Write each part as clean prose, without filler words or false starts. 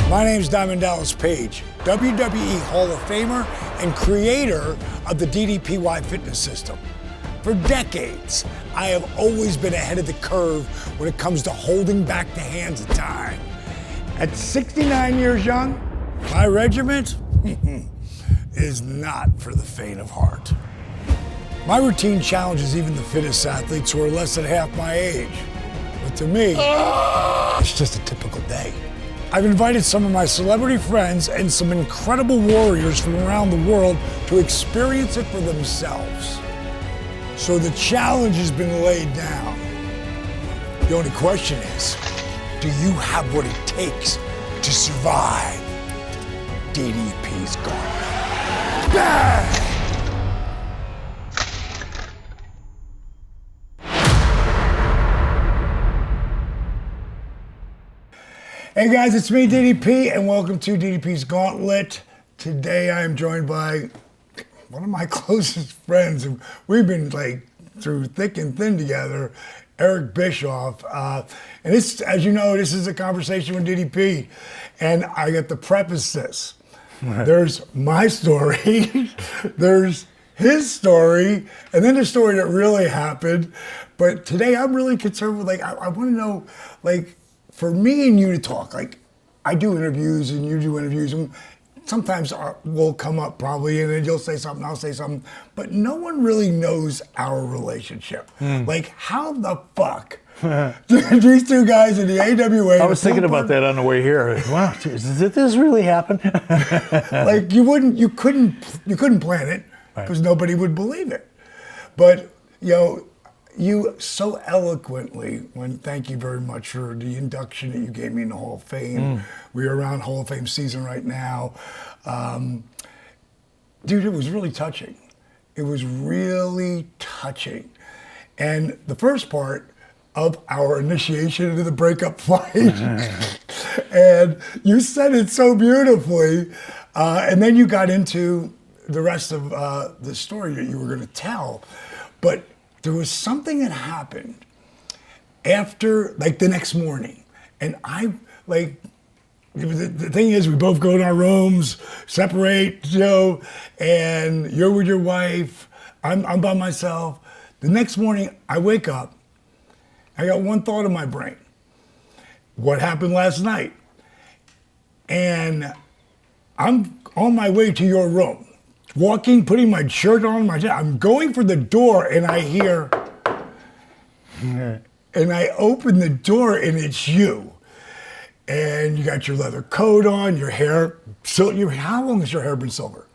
My name's Diamond Dallas Page, WWE Hall of Famer and creator of the DDPY fitness system. For decades, I have always been ahead of the curve when it comes to holding back the hands of time. At 69 years young, my regiment is not for the faint of heart. My routine challenges even the fittest athletes who are less than half my age. But to me, it's just a typical day. I've invited some of my celebrity friends and some incredible warriors from around the world to experience it for themselves. So the challenge has been laid down. The only question is, do you have what it takes to survive DDP's Gauntlet? Bang! Hey guys, it's me, DDP, and welcome to DDP's Gauntlet. Today I am joined by one of my closest friends. We've been through thick and thin together, Eric Bischoff. And this, as you know, this is a conversation with DDP. And I get to preface this. There's my story, there's his story, and then the story that really happened. But today I'm really concerned with, I want to know, for me and you to talk, I do interviews and you do interviews, and sometimes we'll come up probably, and then you'll say something, I'll say something, but no one really knows our relationship. How the fuck did these two guys in the AWA? I was thinking about that on the way here. Wow, did this really happen? You couldn't plan it because nobody would believe it. But you so eloquently, thank you very much for the induction that you gave me in the Hall of Fame. We're around Hall of Fame season right now. Dude, it was really touching. It was really touching. And the first part of our initiation into the breakup fight, and you said it so beautifully, and then you got into the rest of the story that you were going to tell. But there was something that happened after, the next morning. And the thing is, we both go in our rooms, separate, and you're with your wife, I'm by myself. The next morning, I wake up, I got one thought in my brain. What happened last night? And I'm on my way to your room. Walking, putting my shirt on, I'm going for the door, and I hear, and I open the door, and it's you. And you got your leather coat on, your hair, how long has your hair been silver?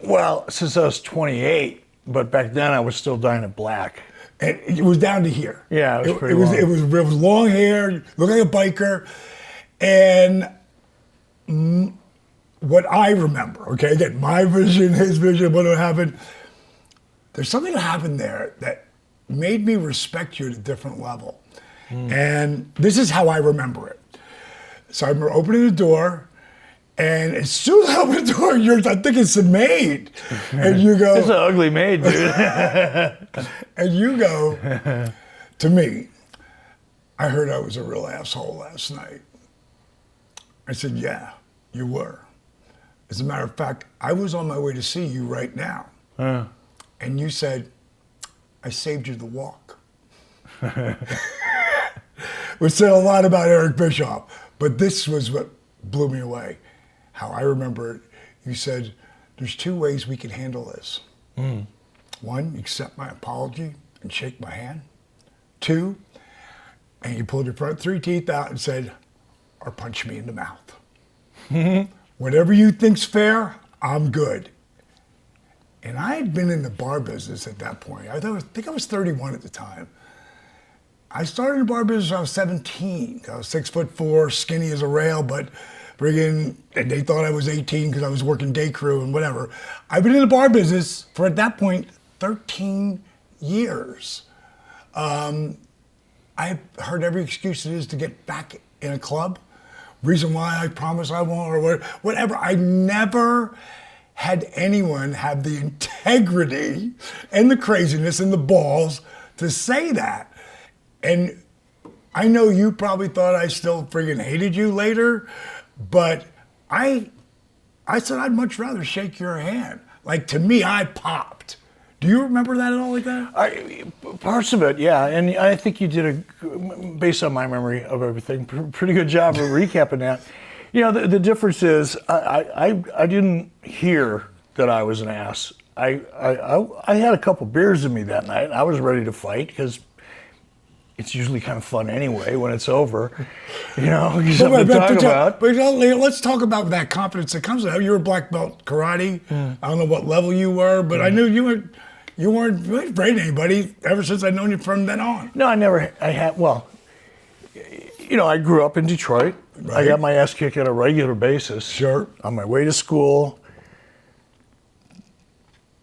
Well, since I was 28, but back then I was still dyeing it black. And it was down to here. Yeah, it was pretty long. It was long hair, you look like a biker, and what I remember, okay, again, my vision, his vision, what happened, there's something that happened there that made me respect you at a different level. And this is how I remember it. So I remember opening the door, and as soon as I opened the door, I think it's a maid. And you go, it's an ugly maid, dude. And you go, to me, I heard I was a real asshole last night. I said, yeah, you were. As a matter of fact, I was on my way to see you right now. And you said, I saved you the walk. Which said a lot about Eric Bischoff. But this was what blew me away. How I remember it, you said, there's two ways we can handle this. One, accept my apology and shake my hand. Two, and you pulled your front three teeth out and said, or punch me in the mouth. Whatever you think's fair, I'm good. And I had been in the bar business at that point. I think I was 31 at the time. I started in the bar business when I was 17. I was 6'4", skinny as a rail, but and they thought I was 18 because I was working day crew and whatever. I've been in the bar business for, at that point, 13 years. I've heard every excuse it is to get back in a club. Reason why I promise I won't, or whatever. I never had anyone have the integrity and the craziness and the balls to say that. And I know you probably thought I still friggin' hated you later, but I said I'd much rather shake your hand. Like, to me, I popped. Do you remember that at all like that? Parts of it, yeah. And I think you did, based on my memory of everything, pretty good job of recapping that. You know, the difference is I didn't hear that I was an ass. I had a couple beers in me that night. I was ready to fight because it's usually kind of fun anyway when it's over. You know, something to talk about. But let's talk about that confidence that comes with it. You were black belt karate. I don't know what level you were, but I knew you weren't really afraid of anybody ever since I'd known you from then on. No, well, you know, I grew up in Detroit. Right. I got my ass kicked on a regular basis. Sure. On my way to school,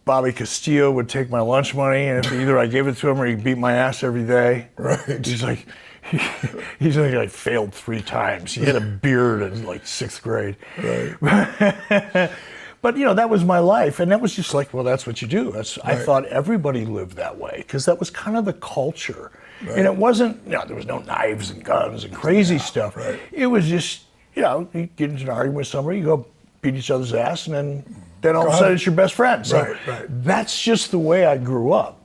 Bobby Castillo would take my lunch money, and if either I gave it to him or he beat my ass every day. Right. He's like, I failed 3 times. He had a beard in like 6th grade. Right. But you know, that was my life, and that was just like, well, that's what you do. I thought everybody lived that way because that was kind of the culture. Right. And it wasn't, there was no knives and guns and crazy stuff. Right. It was just, you get into an argument with somebody, you go beat each other's ass, and then all of a sudden it's your best friend. So that's just the way I grew up.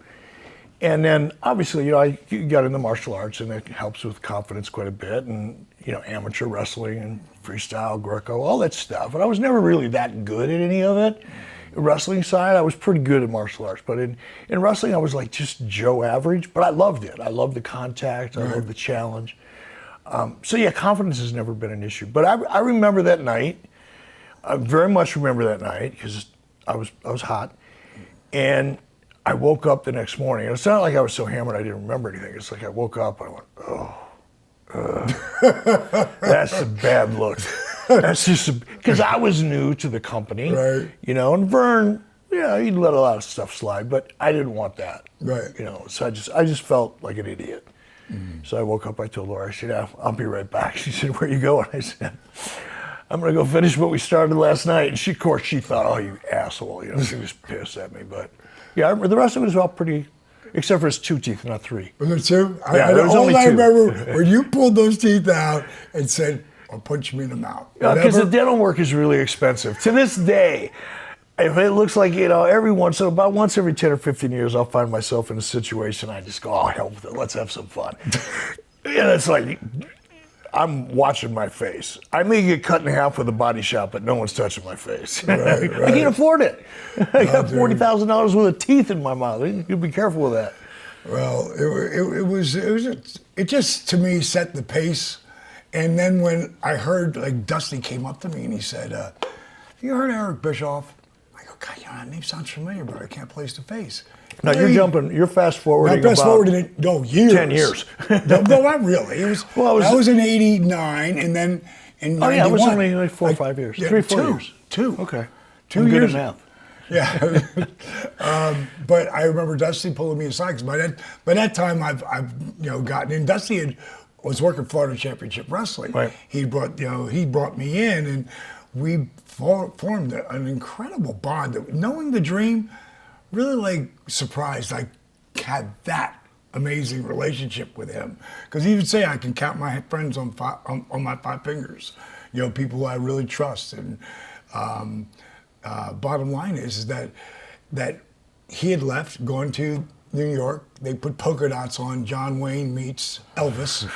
And then obviously, I got into martial arts, and it helps with confidence quite a bit, and amateur wrestling and freestyle, Greco, all that stuff. And I was never really that good at any of it. Wrestling side, I was pretty good at martial arts, but in wrestling, I was like just Joe average, but I loved it. I loved the contact, I loved the challenge. So yeah, confidence has never been an issue. But I remember that night. I very much remember that night because I was hot, and I woke up the next morning. And it's not like I was so hammered I didn't remember anything. It's like I woke up and I went, that's a bad look. That's just because I was new to the company, right? And Vern, he'd let a lot of stuff slide, but I didn't want that, right? So I just felt like an idiot. So I woke up. I told Laura, I said, "I'll be right back." She said, "Where are you going?" I said, "I'm gonna go finish what we started last night." And of course, she thought, "Oh, you asshole!" She was pissed at me, but yeah, the rest of it was all pretty. Except for his 2 teeth, not 3. Was there 2? Yeah, there was only 2. I remember when you pulled those teeth out and said, "I'll punch me in the mouth." Because the dental work is really expensive. To this day, if it looks like, about once every 10 or 15 years, I'll find myself in a situation, I just go, "Oh, hell with it, let's have some fun." And it's like, I'm watching my face. I may get cut in half with a body shop, but no one's touching my face. Right. I can't afford it. I got $40,000 worth of teeth in my mouth. You be careful with that. Well, it just to me set the pace. And then when I heard, like, Dusty came up to me and he said, "Have you heard of Eric Bischoff?" I go, "God, that name sounds familiar, but I can't place the face." Now you're fast forwarding. Fast forwarding it, years. 10 years. no, not really. That was in '89, and then in '91. Oh yeah, it was only like 4 or 5 years. 3 or 4 years. 2. Okay. 2 I'm years. Good at math. Yeah. But I remember Dusty pulling me aside because by that time I've gotten in. Dusty was working Florida Championship Wrestling. Right. He brought me in, and we formed an incredible bond. Knowing the dream, really like surprised I had that amazing relationship with him, because he would say I can count my friends on my 5 fingers. People who I really trust. And bottom line is that he had left, gone to New York. They put polka dots on John Wayne meets Elvis,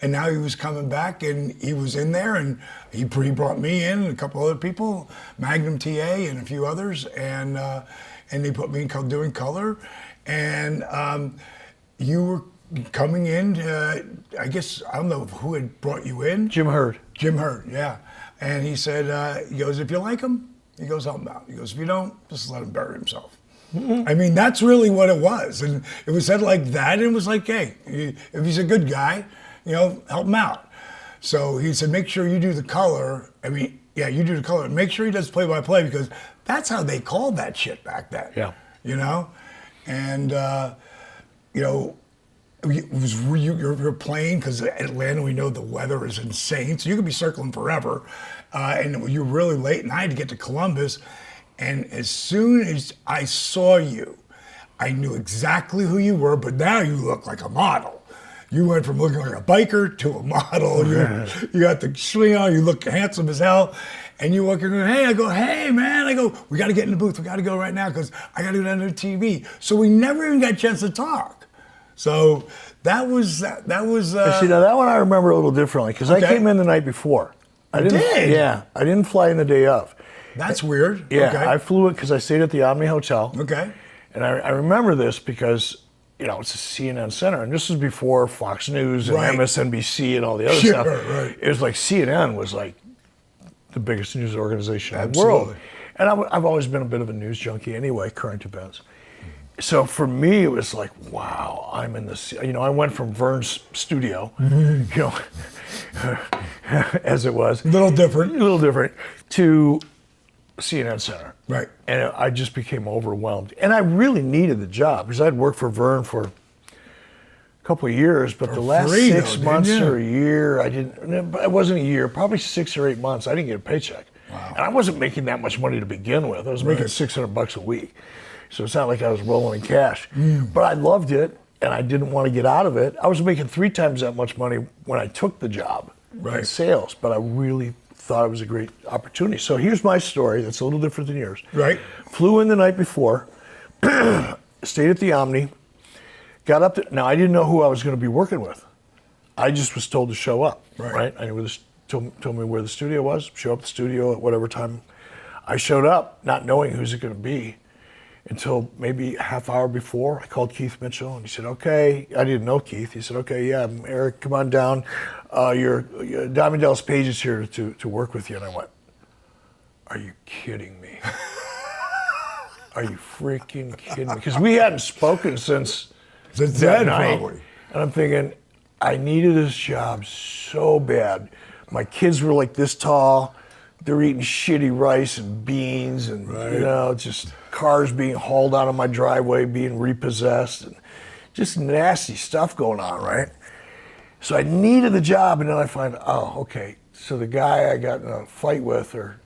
and now he was coming back, and he was in there, and he brought me in and a couple other people, Magnum TA and a few others, and they put me in doing color, and you were coming in. I guess I don't know who had brought you in. Jim Hurd, yeah, and he said, he goes, "If you like him," he goes, "help him out." He goes, "If you don't, just let him bury himself." I mean, that's really what it was. And it was said like that, and it was like, hey, if he's a good guy, help him out. So he said, make sure you do the color. You do the color. Make sure he does play-by-play, because that's how they called that shit back then. Yeah. And, you're playing, because Atlanta, we know the weather is insane, so you could be circling forever. And you're really late, and I had to get to Columbus. And as soon as I saw you, I knew exactly who you were, but now you look like a model. You went from looking like a biker to a model. You got the swing on, you look handsome as hell. And you walk in and hey, I go, hey man, I go, we got to get in the booth. We got to go right now because I got to go down to the TV. So we never even got a chance to talk. So that was. See, now that one I remember a little differently because I came in the night before. I didn't. Yeah, I didn't fly in the day of. That's weird. Yeah, okay. I flew it because I stayed at the Omni Hotel. Okay. And I remember this because, it's a CNN Center, and this was before Fox News and MSNBC and all the other stuff. Right. It was like CNN was like the biggest news organization in the world. And I've always been a bit of a news junkie anyway, current events. So for me, it was like, wow, I'm in this, I went from Vern's studio, as it was. A little different. To CNN Center. Right. And I just became overwhelmed. And I really needed the job because I'd worked for Vern for a couple of years, but the last 6 months or a year, it wasn't a year, probably 6 or 8 months, I didn't get a paycheck. Wow. And I wasn't making that much money to begin with. I was making $600 a week. So it's not like I was rolling in cash. But I loved it and I didn't want to get out of it. I was making 3 times that much money when I took the job in sales, but I really thought it was a great opportunity. So here's my story that's a little different than yours. Right. Flew in the night before, stayed at the Omni, got up there. Now I didn't know who I was going to be working with. I just was told to show up, right? I knew told me where the studio was, show up at the studio at whatever time. I showed up not knowing who's it going to be until maybe a half hour before. I called Keith Mitchell and he said, okay, I didn't know Keith. He said, okay, yeah, I'm Eric, come on down. Your Diamond Dallas Page is here to work with you. And I went, are you kidding me? Are you freaking kidding me? Because we hadn't spoken since that night. Probably. And I'm thinking, I needed this job so bad. My kids were like this tall. They're eating shitty rice and beans and, just cars being hauled out of my driveway, being repossessed, and just nasty stuff going on, right? So I needed the job, and then I find, okay, so the guy I got in a fight with or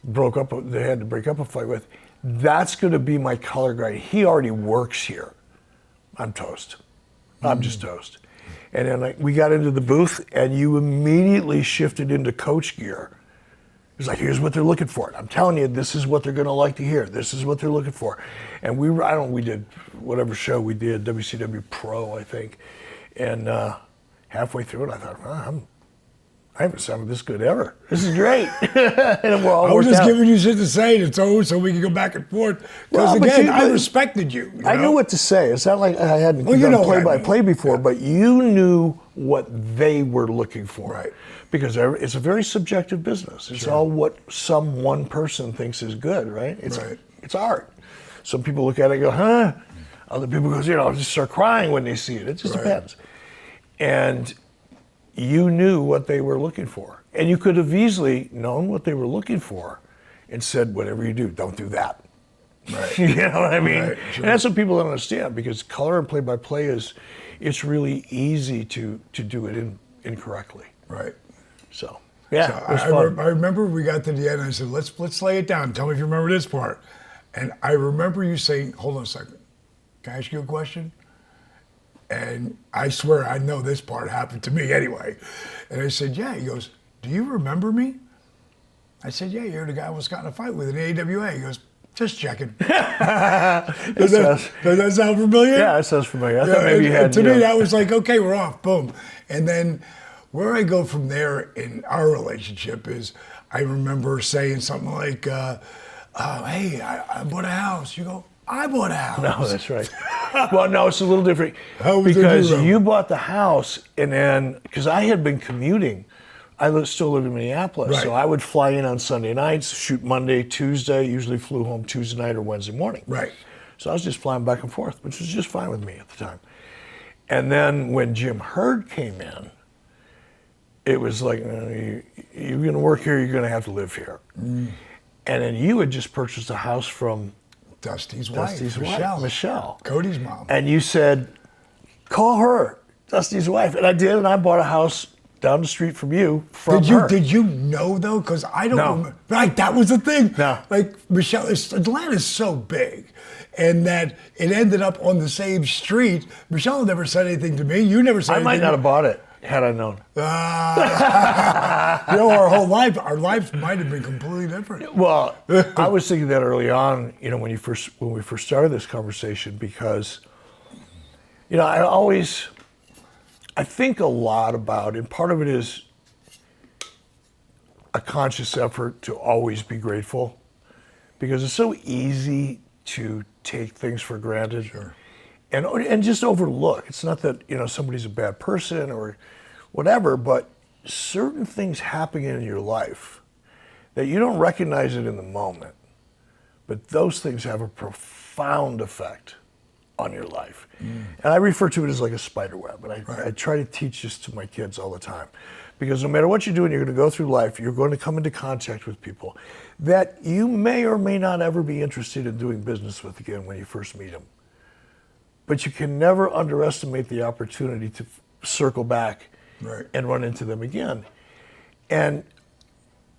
they had to break up a fight with, that's going to be my color guy. He already works here. I'm toast. I'm just toast. And then we got into the booth, and you immediately shifted into coach gear. It was like, here's what they're looking for. I'm telling you, this is what they're going to like to hear. This is what they're looking for. And we did whatever show we did, WCW Pro, I think. And halfway through it, I thought, I haven't sounded this good ever. This is great. And we're all I was just giving you shit to say so we could go back and forth. Because I respected you. I knew what to say. It's not like I hadn't done play-by-play before, but you knew what they were looking for. Right. Because it's a very subjective business. It's all what some one person thinks is good, right? It's art. Some people look at it and go, huh? Other people go, just start crying when they see it. It just depends. And you knew what they were looking for. And you could have easily known what they were looking for and said, whatever you do, don't do that. Right. You know what I mean? Right, sure. And that's what people don't understand, because color and play-by-play it's really easy to do it incorrectly. Right. So, yeah, so it was fun. I remember we got to the end and I said, let's lay it down. Tell me if you remember this part. And I remember you saying, hold on a second. Can I ask you a question? And I swear I know this part happened to me anyway. And I said, yeah. He goes, do you remember me? I said, yeah, you're the guy I was got in a fight with in the AWA. He goes, just checking. Does that sound familiar? Yeah, it sounds familiar. I thought maybe you had. To me, that was like, okay, we're off, boom. And then where I go from there in our relationship is, I remember saying something like, hey, I bought a house. You go, I bought a house. No, that's right. Well, no, it's a little different. Because you bought the house, and then, because I had been commuting. I still live in Minneapolis, so I would fly in on Sunday nights, shoot Monday, Tuesday, usually flew home Tuesday night or Wednesday morning. Right. So I was just flying back and forth, which was just fine with me at the time. And then when Jim Herd came in, it was like, you're going to work here, you're going to have to live here. And then you had just purchased a house from Dusty's wife, Michelle. Cody's mom. And you said, call her, Dusty's wife. And I did, and I bought a house down the street from you from her. Did you know, though? Because I don't No. remember. Right, that was the thing. No. Like, Michelle, Atlanta's so big, and that it ended up on the same street. Michelle never said anything to me. You never said I anything. might not have bought it had I known. You know, our lives might have been completely different. Well, I was thinking that early on, you know, when we first started this conversation, because, you know, I think a lot about, and part of it is a conscious effort to always be grateful, because it's so easy to take things for granted. Sure. And just overlook. It's not that, you know, somebody's a bad person or whatever, but certain things happen in your life that you don't recognize it in the moment, but those things have a profound effect on your life. And I refer to it as like a spider web, and I try to teach this to my kids all the time, because no matter what you're doing, you're going to go through life, you're going to come into contact with people that you may or may not ever be interested in doing business with again when you first meet them. But you can never underestimate the opportunity to circle back and run into them again. And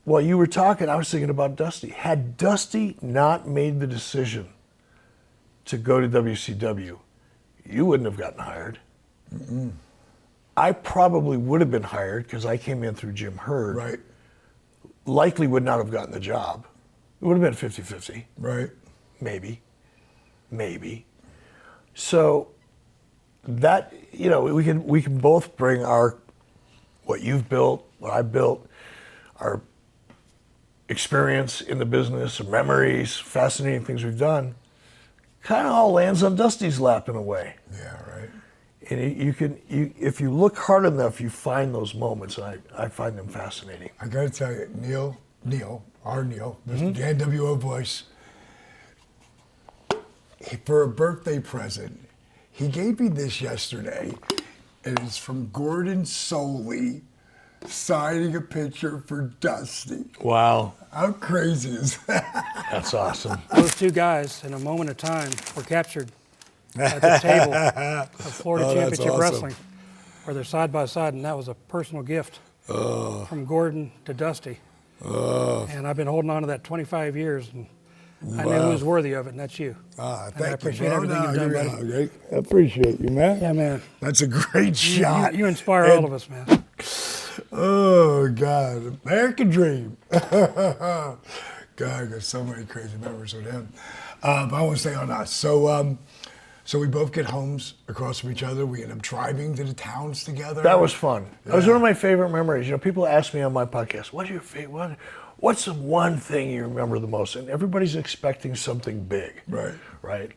while you were talking, I was thinking about Dusty. Had Dusty not made the decision to go to WCW, you wouldn't have gotten hired. I probably would have been hired because I came in through Jim Hurd. Right. Likely would not have gotten the job. It would have been 50-50. Right. Maybe. So that, you know, we can both bring what you've built, what I built, our experience in the business, our memories, fascinating things we've done, kind of all lands on Dusty's lap in a way. Yeah, right. And you can, if you look hard enough, you find those moments, and I find them fascinating. I got to tell you, Neil, the NWO voice, for a birthday present, he gave me this yesterday, and it's from Gordon Soley signing a picture for Dusty. Wow. How crazy is that? That's awesome. Those two guys, in a moment of time, were captured at the table of Florida Championship awesome. Wrestling, where they're side by side, and that was a personal gift from Gordon to Dusty. And I've been holding on to that 25 years, and I knew who was worthy of it, and that's you. Thank and I you, appreciate bro. everything you've done, buddy. I appreciot you, man. Yeah, man. That's a great shot. You inspire all of us, man. Oh, God. American dream. God, I got so many crazy memories with him. But I want to stay on us. So we both get homes across from each other. We end up driving to the towns together. That was fun. That was one of my favorite memories. You know, people ask me on my podcast, what's your favorite? What's the one thing you remember the most? And everybody's expecting something big. Right?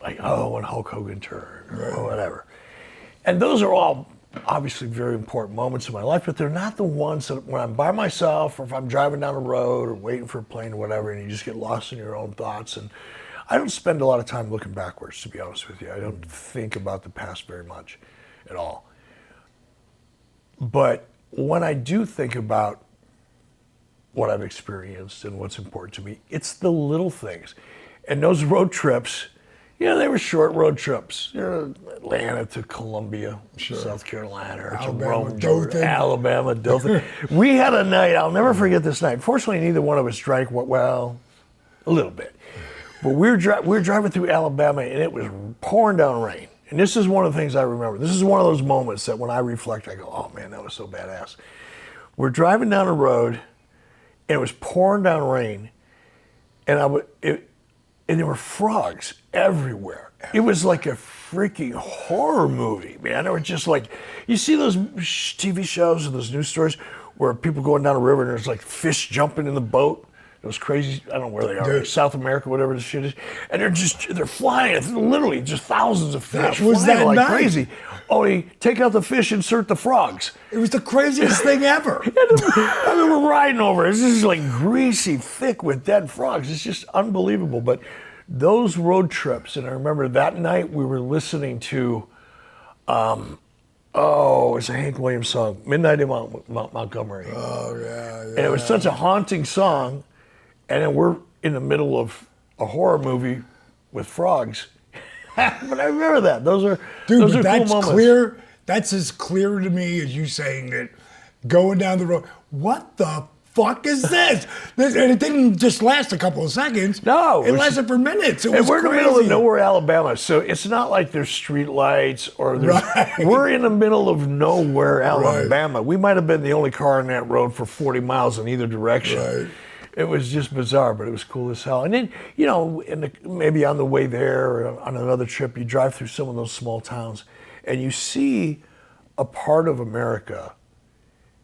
Like, when Hulk Hogan turned or whatever. And those are all obviously very important moments in my life, but they're not the ones that when I'm by myself or if I'm driving down the road or waiting for a plane or whatever, and you just get lost in your own thoughts. And I don't spend a lot of time looking backwards, to be honest with you. I don't think about the past very much at all. But when I do think about what I've experienced and what's important to me, it's the little things. And those road trips, you know, they were short road trips. You know, Atlanta to Columbia, South Carolina, or to Rome, Georgia, Alabama, Dothan. We had a night, I'll never forget this night. Fortunately, neither one of us drank, well, a little bit. But we were driving through Alabama, and it was pouring down rain. And this is one of the things I remember. This is one of those moments that when I reflect, I go, oh man, that was so badass. We're driving down a road, and it was pouring down rain, and and there were frogs everywhere. It was like a freaking horror movie, man. It was just like, you see those TV shows or those news stories where people going down a river and there's like fish jumping in the boat. Those crazy, I don't know where they are, South America, whatever this shit is. And they're flying, it's literally just thousands of fish flying like crazy. Only take out the fish, insert the frogs. It was the craziest thing ever. I remember riding over it. It's just like greasy, thick with dead frogs. It's just unbelievable. But those road trips, and I remember that night we were listening to, it's a Hank Williams song, Midnight in Mount Montgomery. Oh, yeah. And it was such a haunting song. And then we're in the middle of a horror movie with frogs. But I remember that. Those are Dude, those are that's cool moments. clear. That's as clear to me as you saying that going down the road. What the fuck is this? And it didn't just last a couple of seconds. No. It lasted for minutes. It was we're in the crazy. middle of nowhere, Alabama, so it's not like there's street lights or there's... Right. We're in the middle of nowhere, Alabama. Right. We might have been the only car on that road for 40 miles in either direction. Right. It was just bizarre, but it was cool as hell. And then, you know, maybe on the way there or on another trip, you drive through some of those small towns and you see a part of America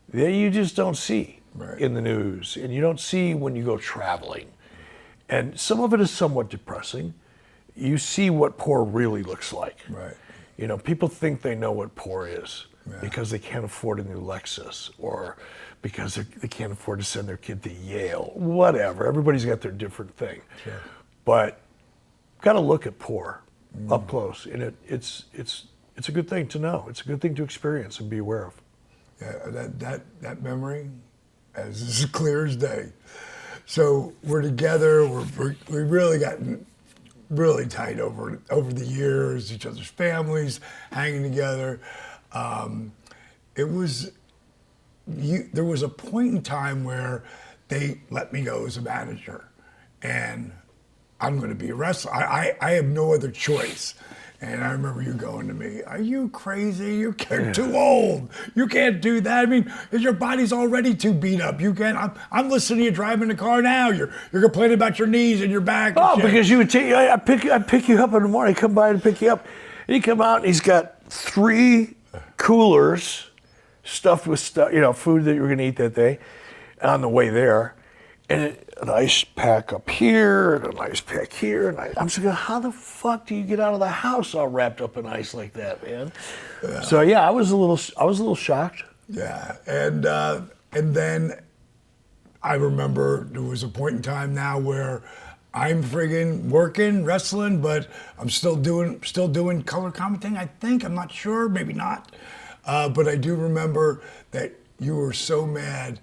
that you just don't see in the news, and you don't see when you go traveling. And some of it is somewhat depressing. You see what poor really looks like. Right. You know, people think they know what poor is because they can't afford a new Lexus or because they can't afford to send their kid to Yale, whatever. Everybody's got their different thing. Sure. But got to look at poor up close, and it's a good thing to know. It's a good thing to experience and be aware of. Yeah, that memory as clear as day. So we're together. We really gotten really tight over the years. Each other's families, hanging together. There was a point in time where they let me go as a manager, and I'm going to be a wrestler. I have no other choice. And I remember you going to me, "Are you crazy? You're too old. You can't do that. I mean, your body's already too beat up. You can't. I'm listening to you driving the car now. You're complaining about your knees and your back." Oh, because you would take. I pick you up in the morning. I come by and pick you up. And you come out and he's got 3 coolers stuffed with stuff, you know, food that you were going to eat that day on the way there. And an ice pack up here, and an ice pack here, and I'm just going, how the fuck do you get out of the house all wrapped up in ice like that, man? Yeah. So yeah, I was a little shocked. Yeah, and then I remember there was a point in time now where I'm friggin' working, wrestling, but I'm still doing color commentating. I think, I'm not sure, maybe not, but I do remember that you were so mad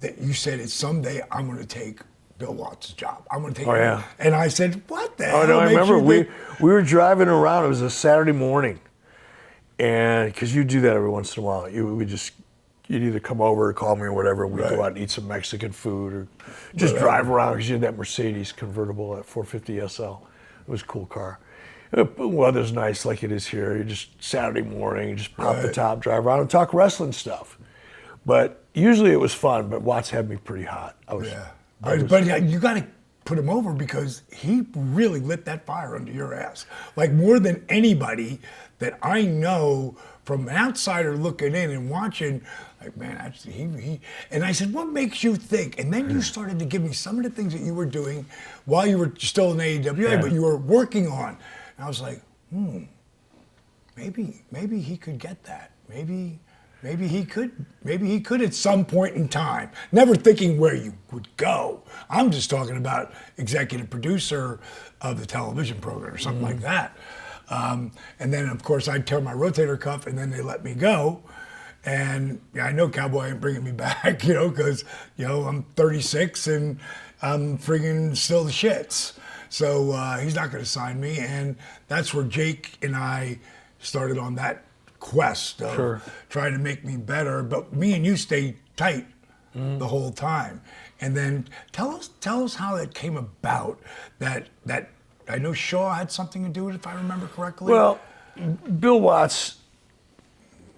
that you said, "It's someday I'm going to take Bill Watts' job. I'm going to take it." Yeah. And I said, "What the hell?" Oh no, I remember we were driving around. It was a Saturday morning, and because you do that every once in a while, you'd either come over or call me or whatever. We'd go out and eat some Mexican food or just drive around because you had that Mercedes convertible at 450 SL. It was a cool car. Weather's nice like it is here. You just Saturday morning, you just pop the top, drive around and talk wrestling stuff. But usually it was fun, but Watts had me pretty hot. But you got to put him over because he really lit that fire under your ass. Like more than anybody that I know from an outsider looking in and watching, like, man, actually, he. And I said, "What makes you think?" And then you started to give me some of the things that you were doing while you were still in AEWA, but you were working on. And I was like, maybe he could get that. Maybe he could at some point in time. Never thinking where you would go. I'm just talking about executive producer of the television program or something like that. And then, of course, I'd tear my rotator cuff, and then they let me go. And I know Cowboy ain't bringing me back, you know, because, you know, I'm 36 and I'm friggin' still the shits. So he's not going to sign me. And that's where Jake and I started on that quest of trying to make me better, but me and you stayed tight the whole time. And then tell us how it came about that I know Shaw had something to do with it, if I remember correctly. Well, Bill Watts,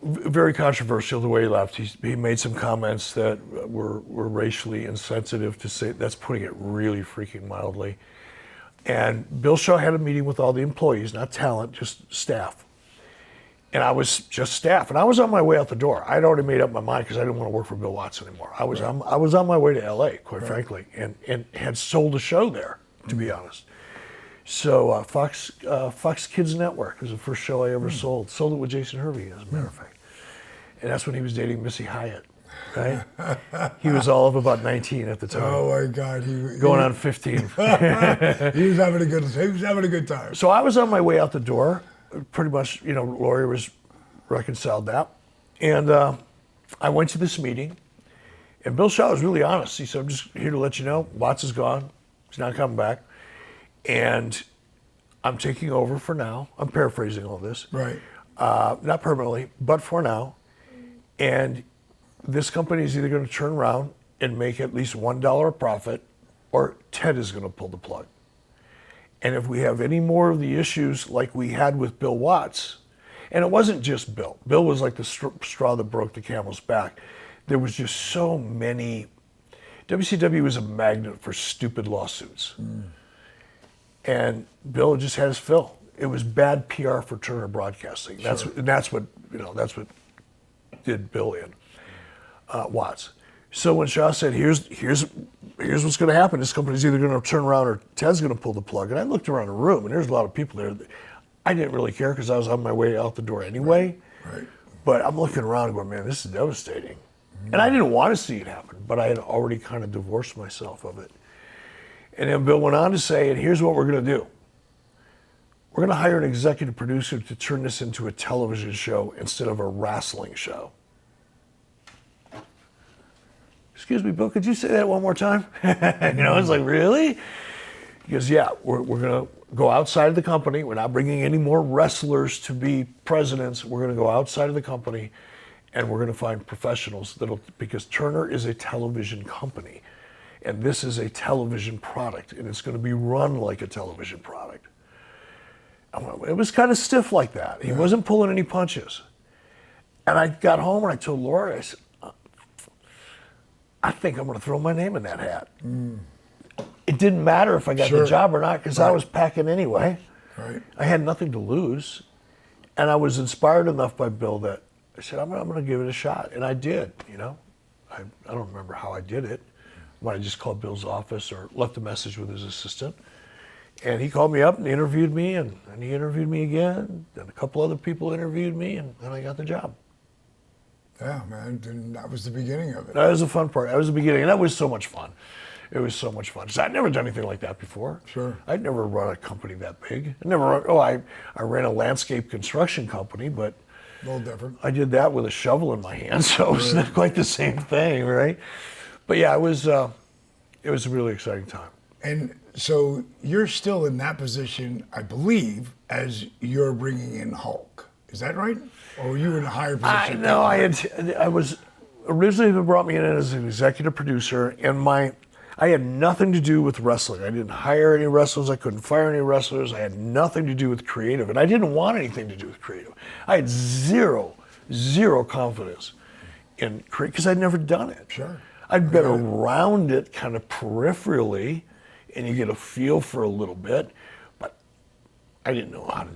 very controversial the way he left. He made some comments that were racially insensitive, to say, that's putting it really freaking mildly. And Bill Shaw had a meeting with all the employees, not talent, just staff. And I was just staff, and I was on my way out the door. I'd already made up my mind because I didn't want to work for Bill Watts anymore. I was on my way to LA, quite frankly, and had sold a show there, to be honest. So Fox Kids Network was the first show I ever sold. Sold it with Jason Hervey, as a matter of fact. And that's when he was dating Missy Hyatt, right? He was all of about 19 at the time. Oh my God, going on 15. He was having a good time. So I was on my way out the door. Pretty much, you know, Lori was reconciled that. And I went to this meeting, and Bill Shaw was really honest. He said, "I'm just here to let you know, Watts is gone. He's not coming back. And I'm taking over for now." I'm paraphrasing all this. Right. Not permanently, but for now. And this company is either going to turn around and make at least $1 a profit, or Ted is going to pull the plug. And if we have any more of the issues like we had with Bill Watts, and it wasn't just Bill. Bill was like the straw that broke the camel's back. There was just so many. WCW was a magnet for stupid lawsuits. And Bill just had his fill. It was bad PR for Turner Broadcasting. That's what did Bill in. Watts. So when Shaw said, here's what's going to happen. This company's either going to turn around or Ted's going to pull the plug. And I looked around the room, and there's a lot of people there. I didn't really care because I was on my way out the door anyway. Right. But I'm looking around and going, man, this is devastating. And I didn't want to see it happen, but I had already kind of divorced myself of it. And then Bill went on to say, and here's what we're going to do. We're going to hire an executive producer to turn this into a television show instead of a wrestling show. Excuse me, Bill, could you say that one more time? It's like, really? He goes, yeah, we're going to go outside of the company. We're not bringing any more wrestlers to be presidents. We're going to go outside of the company, and we're going to find professionals because Turner is a television company, and this is a television product, and it's going to be run like a television product. It was kind of stiff like that. He wasn't pulling any punches. And I got home and I told Laura, I said, I think I'm going to throw my name in that hat. It didn't matter if I got the job or not because I was packing anyway. Right. I had nothing to lose. And I was inspired enough by Bill that I said, I'm going to give it a shot. And I did, I don't remember how I did it. When I just called Bill's office or left a message with his assistant. And he called me up and interviewed me, and he interviewed me again. And a couple other people interviewed me, and then I got the job. Yeah, man, and that was the beginning of it. That was the fun part. That was the beginning, and that was so much fun. It was so much fun. Because I'd never done anything like that before. Sure. I'd never run a company that big. I ran a landscape construction company, but A little different. I did that with a shovel in my hand, so it was not quite the same thing, right? But yeah, it was a really exciting time. And so you're still in that position, I believe, as you're bringing in Hulk. Is that right? Or were you in a higher position? I was originally they brought me in as an executive producer, and I had nothing to do with wrestling. I didn't hire any wrestlers. I couldn't fire any wrestlers. I had nothing to do with creative, and I didn't want anything to do with creative. I had zero confidence in creative because I'd never done it. Sure. I'd been around it kind of peripherally, and you get a feel for a little bit, but I didn't know how to.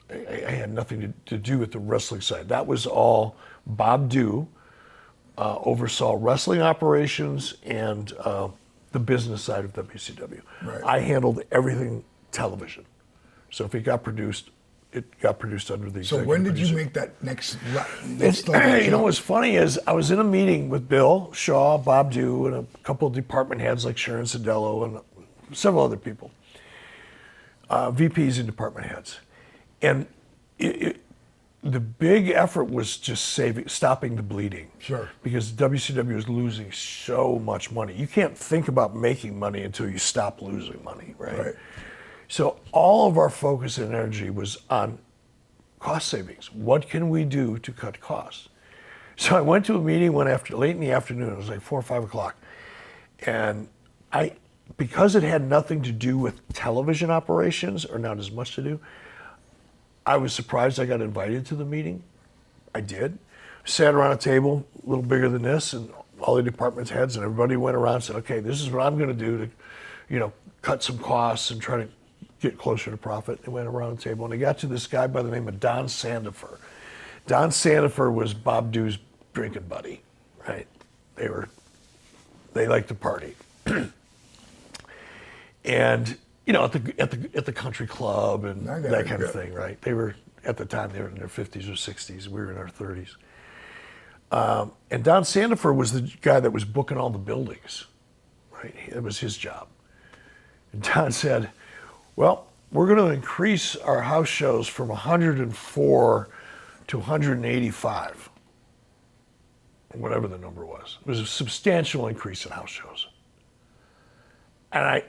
I had nothing to do with the wrestling side. That was all Bob Dew oversaw wrestling operations and the business side of WCW. Right. I handled everything television. So if it got produced under the So executive when did producer. you make that next level? What's funny is I was in a meeting with Bill, Shaw, Bob Dew, and a couple of department heads like Sharon Sadello and several other people, VPs and department heads. And the big effort was just stopping the bleeding. Sure. Because WCW was losing so much money. You can't think about making money until you stop losing money, right? So all of our focus and energy was on cost savings. What can we do to cut costs? So I went to a meeting late in the afternoon. It was like 4 or 5 o'clock. And because it had nothing to do with television operations, or not as much to do, I was surprised I got invited to the meeting. I did. Sat around a table a little bigger than this, and all the department heads and everybody went around and said, okay, this is what I'm going to do to, cut some costs and try to get closer to profit. They went around the table, and they got to this guy by the name of Don Sandifer. Don Sandifer was Bob Dew's drinking buddy, right? They liked to party. And at the country club and that kind of thing, right? They were, at the time, they were in their 50s or 60s. We were in our 30s. And Don Sandifer was the guy that was booking all the buildings, right? It was his job. And Don said, well, we're going to increase our house shows from 104 to 185, whatever the number was. It was a substantial increase in house shows. And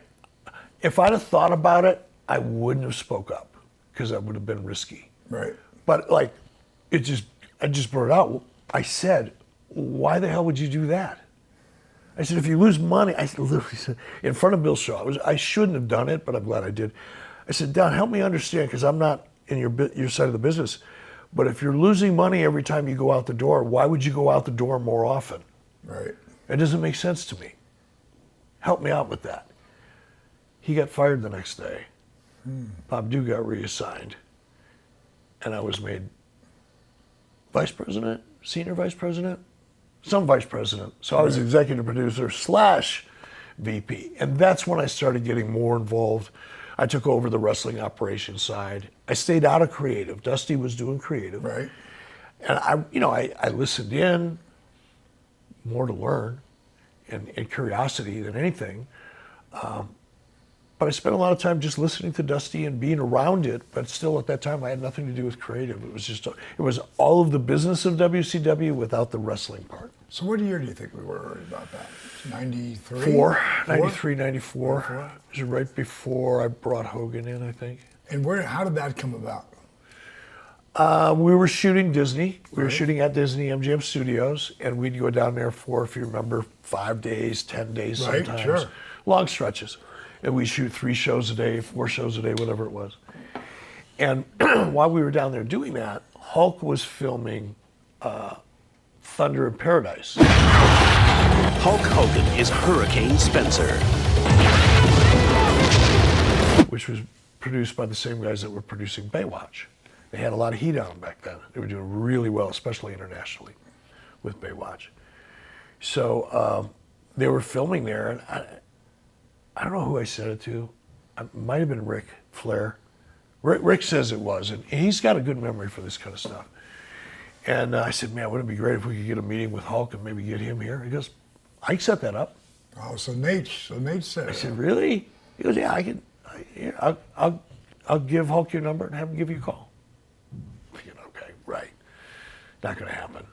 if I'd have thought about it, I wouldn't have spoke up because that would have been risky. Right. But I just brought it out. I said, why the hell would you do that? I said, if you lose money, I literally said, in front of Bill Shaw, I shouldn't have done it, but I'm glad I did. I said, Don, help me understand, because I'm not in your side of the business, but if you're losing money every time you go out the door, why would you go out the door more often? Right. It doesn't make sense to me. Help me out with that. He got fired the next day. Bob Dew got reassigned, and I was made vice president, senior vice president, some vice president. So I was executive producer / VP. And that's when I started getting more involved. I took over the wrestling operations side. I stayed out of creative. Dusty was doing creative. Right. And I listened in, more to learn and curiosity than anything. But I spent a lot of time just listening to Dusty and being around it, but still at that time I had nothing to do with creative. It was all of the business of WCW without the wrestling part. So what year do you think we were about that? 93? 93, 94. It was right before I brought Hogan in, I think. And how did that come about? We were shooting Disney. We were shooting at Disney MGM Studios, and we'd go down there for, if you remember, 5 days, 10 days sometimes. Sure. Long stretches. And we shoot 3 shows a day, 4 shows a day, whatever it was. And while we were down there doing that, Hulk was filming Thunder in Paradise. Hulk Hogan is Hurricane Spencer, which was produced by the same guys that were producing Baywatch. They had a lot of heat on them back then. They were doing really well, especially internationally, with Baywatch. So they were filming there, and I don't know who I said it to. It might have been Ric Flair. Rick says it was, and he's got a good memory for this kind of stuff. And I said, man, wouldn't it be great if we could get a meeting with Hulk and maybe get him here? He goes, I can set that up. Oh, so Nate said. I said, really? He goes, yeah, I can. I'll give Hulk your number and have him give you a call. I'm thinking, okay, right. Not going to happen.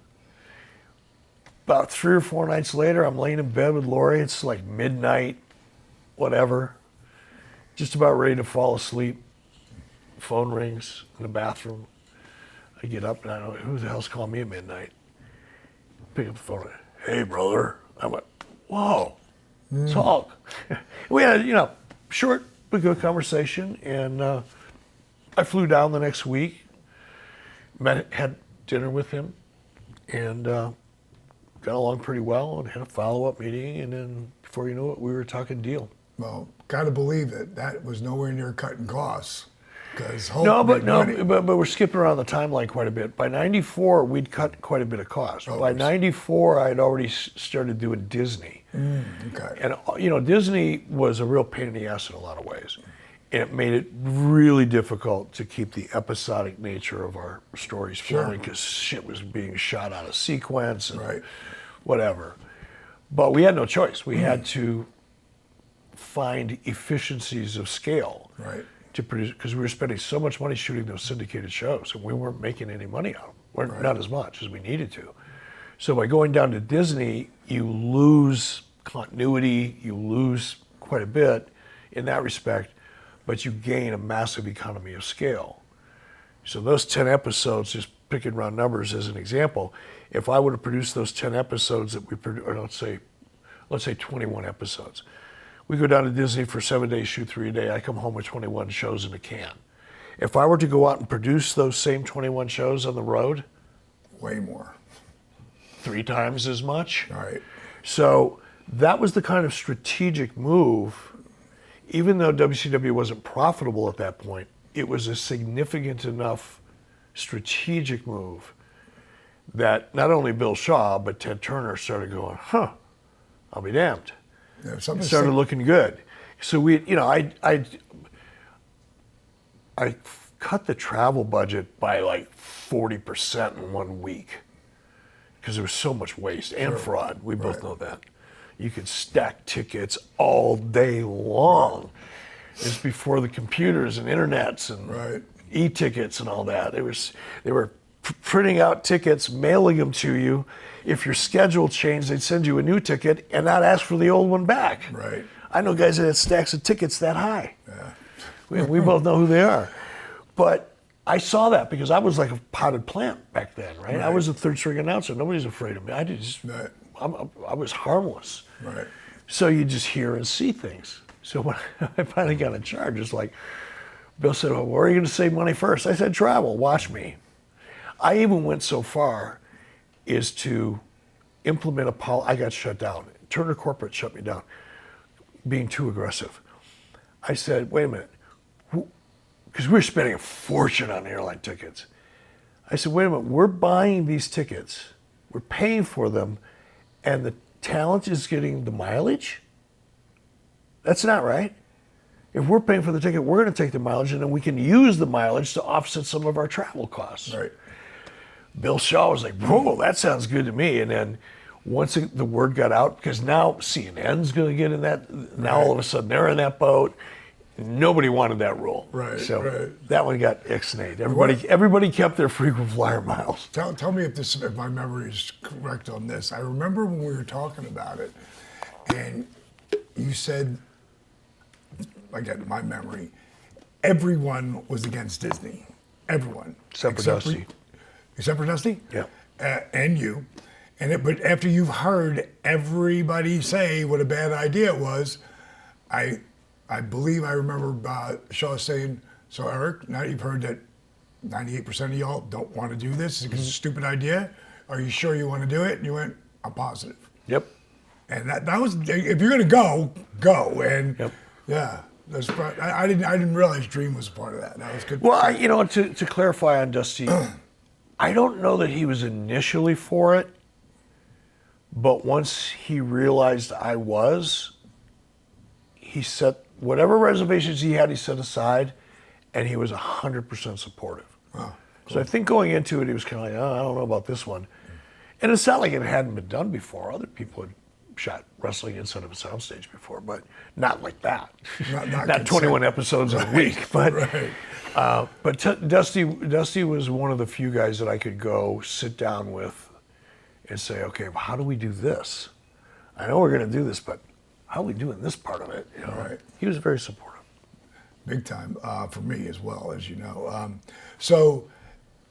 About 3 or 4 nights later, I'm laying in bed with Lori. It's like midnight, whatever. Just about ready to fall asleep. Phone rings in the bathroom. I get up and I don't know who the hell's calling me at midnight. Pick up the phone. Hey, brother. I went, whoa, it's Hulk. We had, short but good conversation, and I flew down the next week, had dinner with him, and got along pretty well, and had a follow-up meeting, and then before you know it, we were talking deal. Well, got to believe that was nowhere near cutting costs. But we're skipping around the timeline quite a bit. By '94, we'd cut quite a bit of cost. By '94, I'd already started doing Disney. Okay. And Disney was a real pain in the ass in a lot of ways. And it made it really difficult to keep the episodic nature of our stories flowing because shit was being shot out of sequence and whatever. But we had no choice. We had to find efficiencies of scale. Right. To produce, because we were spending so much money shooting those syndicated shows, and we weren't making any money on them. Not as much as we needed to. So by going down to Disney, you lose continuity, you lose quite a bit in that respect, but you gain a massive economy of scale. So those 10 episodes, just picking round numbers as an example, if I would have produced those 10 episodes that we produced, or let's say 21 episodes, we go down to Disney for 7 days, shoot 3 a day. I come home with 21 shows in a can. If I were to go out and produce those same 21 shows on the road, way more. 3 times as much. Right. So that was the kind of strategic move. Even though WCW wasn't profitable at that point, it was a significant enough strategic move that not only Bill Shaw, but Ted Turner started going, I'll be damned. Yeah, it started looking good. So I cut the travel budget by like 40% in 1 week because there was so much waste and fraud. We both know that. You could stack tickets all day long. It's before the computers and internets and e-tickets and all that. They were printing out tickets, mailing them to you. If your schedule changed, they'd send you a new ticket and not ask for the old one back. Right. I know guys that had stacks of tickets that high. Yeah. We both know who they are. But I saw that because I was like a potted plant back then, right? I Right. was a third string announcer. Nobody's afraid of me. Right. I was harmless. Right. So you just hear and see things. So when I finally got in charge, it's like, Bill said, well, where are you going to save money first? I said, travel, watch me. I even went so far as to implement a policy. I got shut down. Turner Corporate shut me down, being too aggressive. I said, wait a minute, because we were spending a fortune on airline tickets. I said, wait a minute, we're buying these tickets, we're paying for them, and the talent is getting the mileage? That's not right. If we're paying for the ticket, we're going to take the mileage, and then we can use the mileage to offset some of our travel costs. Right. Bill Shaw was like, whoa, that sounds good to me. And then once the word got out, because now CNN's going to get in that, now all of a sudden they're in that boat. Nobody wanted that rule. Right, So right. that one got ixnayed. Everybody kept their frequent flyer miles. Tell me if my memory is correct on this. I remember when we were talking about it, and you said, again, my memory, everyone was against Disney. Everyone. Except for Dusty. Except for Dusty? Yeah. And you. But after you've heard everybody say what a bad idea it was, I believe I remember Shaw saying, so Eric, now you've heard that 98% of y'all don't want to do this because it's a stupid idea. Are you sure you want to do it? And you went, I'm positive. Yep. And that was, if you're going to go. And Yep. yeah, that's probably, I didn't realize Dream was a part of that. That was good. Well, to clarify on Dusty, I don't know that he was initially for it, but once he realized I was, he set whatever reservations he had, he set aside, and he was 100% supportive. Wow, cool. So I think going into it, he was kind of like, oh, I don't know about this one. And it's not like it hadn't been done before. Other people had shot wrestling inside of a soundstage before, but not like that. Not 21 episodes a week. But Dusty was one of the few guys that I could go sit down with and say, okay, well, how do we do this? I know we're going to do this, but how are we doing this part of it? You know? Right. He was very supportive. Big time for me as well, as you know. So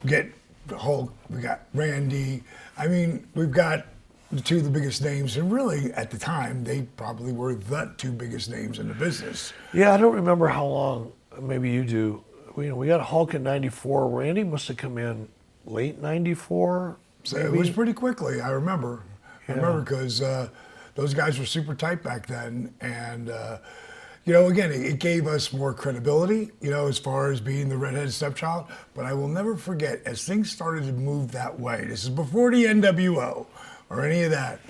we get Hulk, we got Randy. I mean, we've got the two of the biggest names, and really at the time they probably were the two biggest names in the business. Yeah, I don't remember how long. Maybe you do. We got Hulk in '94. Randy must have come in late '94. So it was pretty quickly. I remember. Yeah. I remember because those guys were super tight back then, and again, it gave us more credibility, as far as being the redheaded stepchild. But I will never forget, as things started to move that way. This is before the NWO or any of that.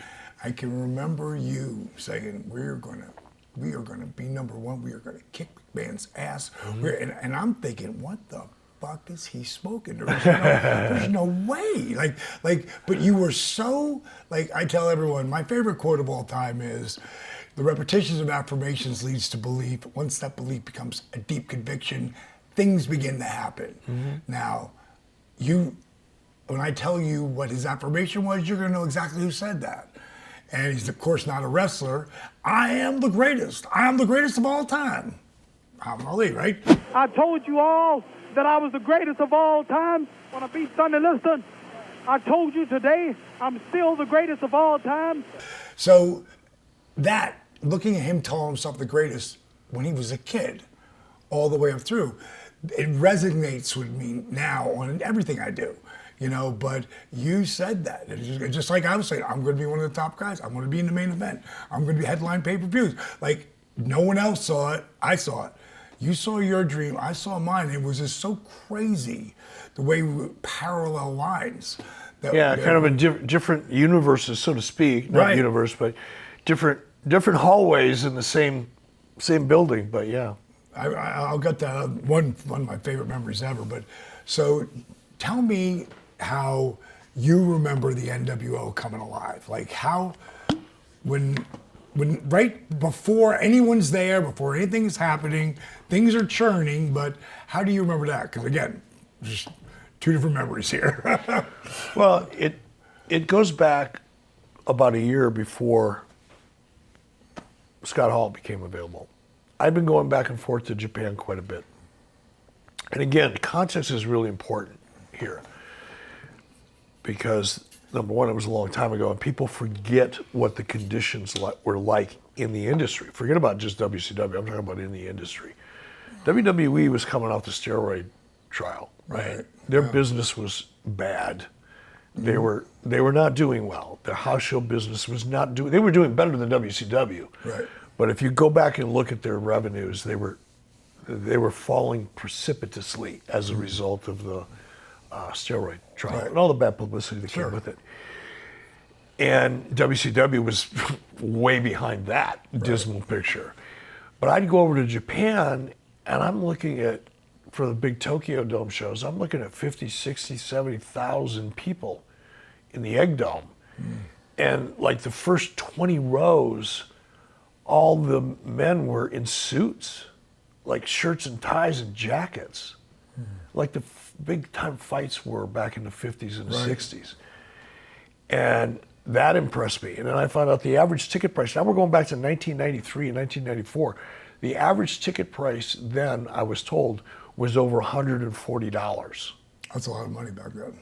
I can remember you saying, "We are gonna be number one. We are gonna kick McMahon's ass." Mm-hmm. And I'm thinking, what the fuck is he smoking? There's no way. But you were so, I tell everyone, my favorite quote of all time is, the repetitions of affirmations leads to belief. Once that belief becomes a deep conviction, things begin to happen. Mm-hmm. Now, when I tell you what his affirmation was, you're gonna know exactly who said that. And he's, of course, not a wrestler. I am the greatest. I am the greatest of all time. Muhammad Ali, right? I told you all that I was the greatest of all time when I beat Sonny Liston. I told you today I'm still the greatest of all time. So that, looking at him telling himself the greatest when he was a kid, all the way up through, it resonates with me now on everything I do. But you said that. It's just like I was saying, I'm going to be one of the top guys. I'm going to be in the main event. I'm going to be headline pay-per-views. No one else saw it. I saw it. You saw your dream. I saw mine. It was just so crazy the way we parallel lines. Kind of in different universes, so to speak. Not universe, but different hallways in the same building. But yeah. I'll get that one of my favorite memories ever. But so tell me how you remember the NWO coming alive. When right before anyone's there, before anything is happening, things are churning, but how do you remember that? Because again, just two different memories here. Well, it goes back about a year before Scott Hall became available. I'd been going back and forth to Japan quite a bit. And again, context is really important here because, number one, it was a long time ago, and people forget what the conditions were like in the industry. Forget about just WCW. I'm talking about in the industry. WWE was coming off the steroid trial, right? Their business was bad. They were not doing well. Their house show business was not doing. They were doing better than WCW. Right. But if you go back and look at their revenues, they were falling precipitously as a result of the steroid trial and all the bad publicity that came with it. And WCW was way behind that dismal picture. But I'd go over to Japan, and I'm looking at, for the big Tokyo Dome shows, I'm looking at 50, 60, 70,000 people in the Egg Dome. And like the first 20 rows, all the men were in suits, like shirts and ties and jackets, like the big time fights were back in the 50s and the 60s. And that impressed me. And then I found out the average ticket price, now we're going back to 1993 and 1994. The average ticket price then, I was told, was over $140. That's a lot of money back then.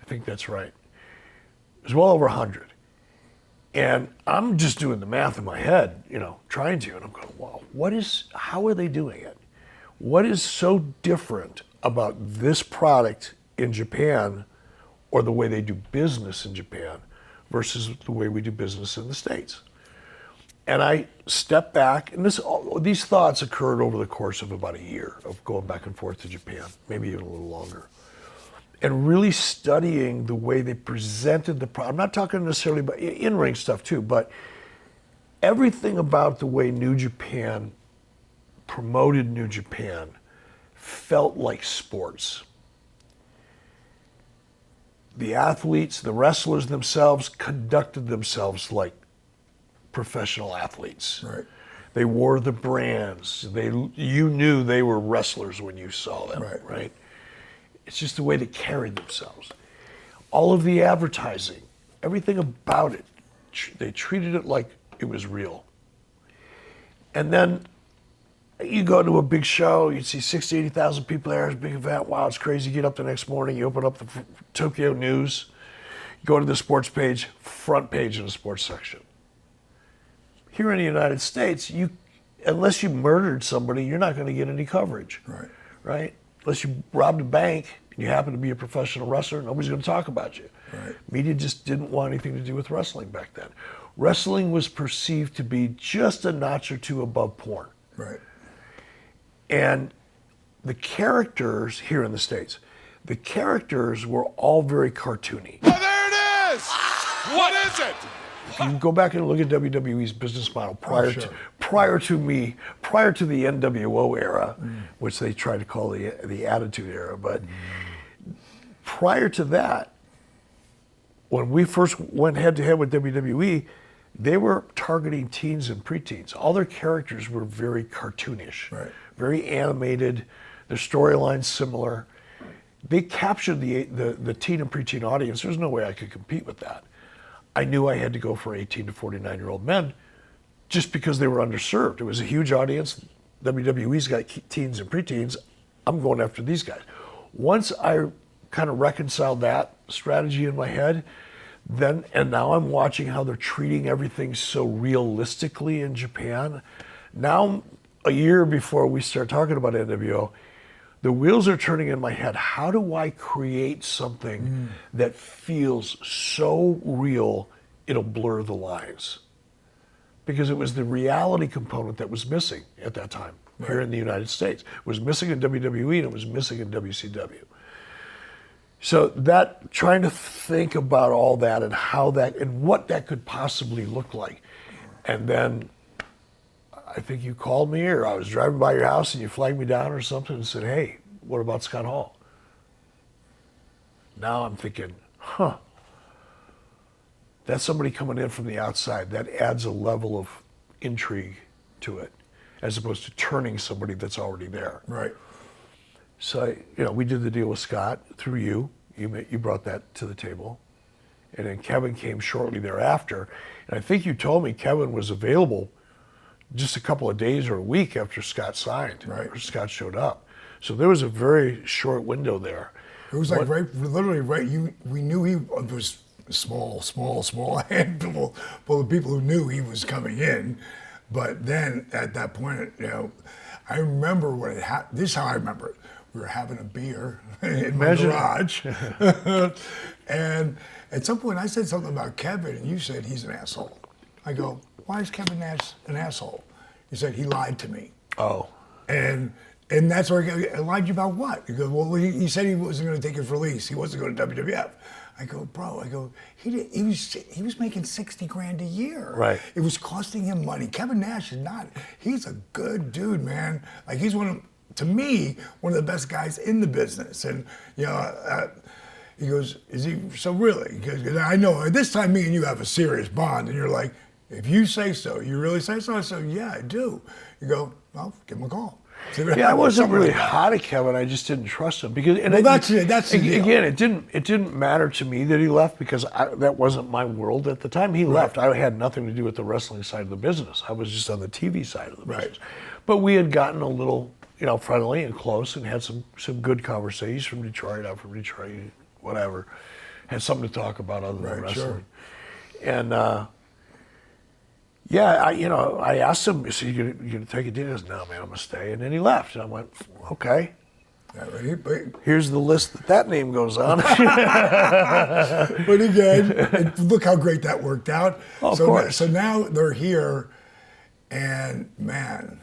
I think that's right. It was well over 100. And I'm just doing the math in my head, trying to, and I'm going, wow, how are they doing it? What is so different about this product in Japan or the way they do business in Japan versus the way we do business in the States? And I stepped back, and these thoughts occurred over the course of about a year of going back and forth to Japan, maybe even a little longer, and really studying the way they presented the product. I'm not talking necessarily about in-ring stuff too, but everything about the way New Japan promoted New Japan felt like sports. The athletes, the wrestlers themselves conducted themselves like professional athletes. Right. They wore the brands. You knew they were wrestlers when you saw them, right? It's just the way they carried themselves. All of the advertising, everything about it, they treated it like it was real. And then you go to a big show, you see 60, 80,000 people there, it's a big event, wow, it's crazy. You get up the next morning, you open up the Tokyo News, you go to the sports page, front page in the sports section. Here in the United States, unless you murdered somebody, you're not going to get any coverage, right? Unless you robbed a bank and you happen to be a professional wrestler, nobody's going to talk about you. Right. Media just didn't want anything to do with wrestling back then. Wrestling was perceived to be just a notch or two above porn. Right. And the characters here in the States, the characters were all very cartoony. Oh, there it is! What is it? If you go back and look at WWE's business model prior to the NWO era, which they try to call the Attitude Era, but prior to that, when we first went head to head with WWE, they were targeting teens and preteens. All their characters were very cartoonish, very animated. Their storylines similar. They captured the teen and preteen audience. There's no way I could compete with that. I knew I had to go for 18 to 49-year-old men just because they were underserved. It was a huge audience. WWE's got teens and preteens. I'm going after these guys. Once I kind of reconciled that strategy in my head, and now I'm watching how they're treating everything so realistically in Japan. Now, a year before we start talking about NWO, the wheels are turning in my head. How do I create something that feels so real it'll blur the lines? Because it was the reality component that was missing at that time here in the United States. It was missing in WWE and it was missing in WCW. So that, trying to think about all that and how that, and what that could possibly look like. And then I think you called me, or I was driving by your house and you flagged me down or something and said, hey, what about Scott Hall? Now I'm thinking, that's somebody coming in from the outside. That adds a level of intrigue to it, as opposed to turning somebody that's already there. Right. So, we did the deal with Scott through you. You brought that to the table. And then Kevin came shortly thereafter. And I think you told me Kevin was available just a couple of days or a week after Scott signed, or Scott showed up. So there was a very short window there. It was like literally right. We knew he was small handful of people who knew he was coming in, but then at that point, I remember when it happened. This is how I remember it. We were having a beer in my garage, and at some point I said something about Kevin, and you said he's an asshole. I go, why is Kevin Nash an asshole? He said he lied to me. Oh, and that's where I lied to you about what? He goes, well, he said he wasn't going to take his release. He wasn't going to WWF. I go, bro. He was making $60,000 a year. Right. It was costing him money. Kevin Nash is not. He's a good dude, man. Like he's to me, one of the best guys in the business. And he goes, is he? So really? Because I know at this time me and you have a serious bond, and you're like, if you say so, you really say so? I said, yeah, I do. You go, well, give him a call. Yeah, I wasn't really hot at Kevin. I just didn't trust him because. And that's the deal. Again, it didn't matter to me that he left because that wasn't my world at the time. He left. I had nothing to do with the wrestling side of the business. I was just on the TV side of the business. But we had gotten a little, friendly and close, and had some good conversations from Detroit. I'm from Detroit, whatever. Had something to talk about other than wrestling. Sure. And. Yeah, I asked him, is he gonna take a deal? He goes, no, man, I'm gonna stay. And then he left. And I went, okay. Here's the list that name goes on. But again, look how great that worked out. Of course. So now they're here, and man,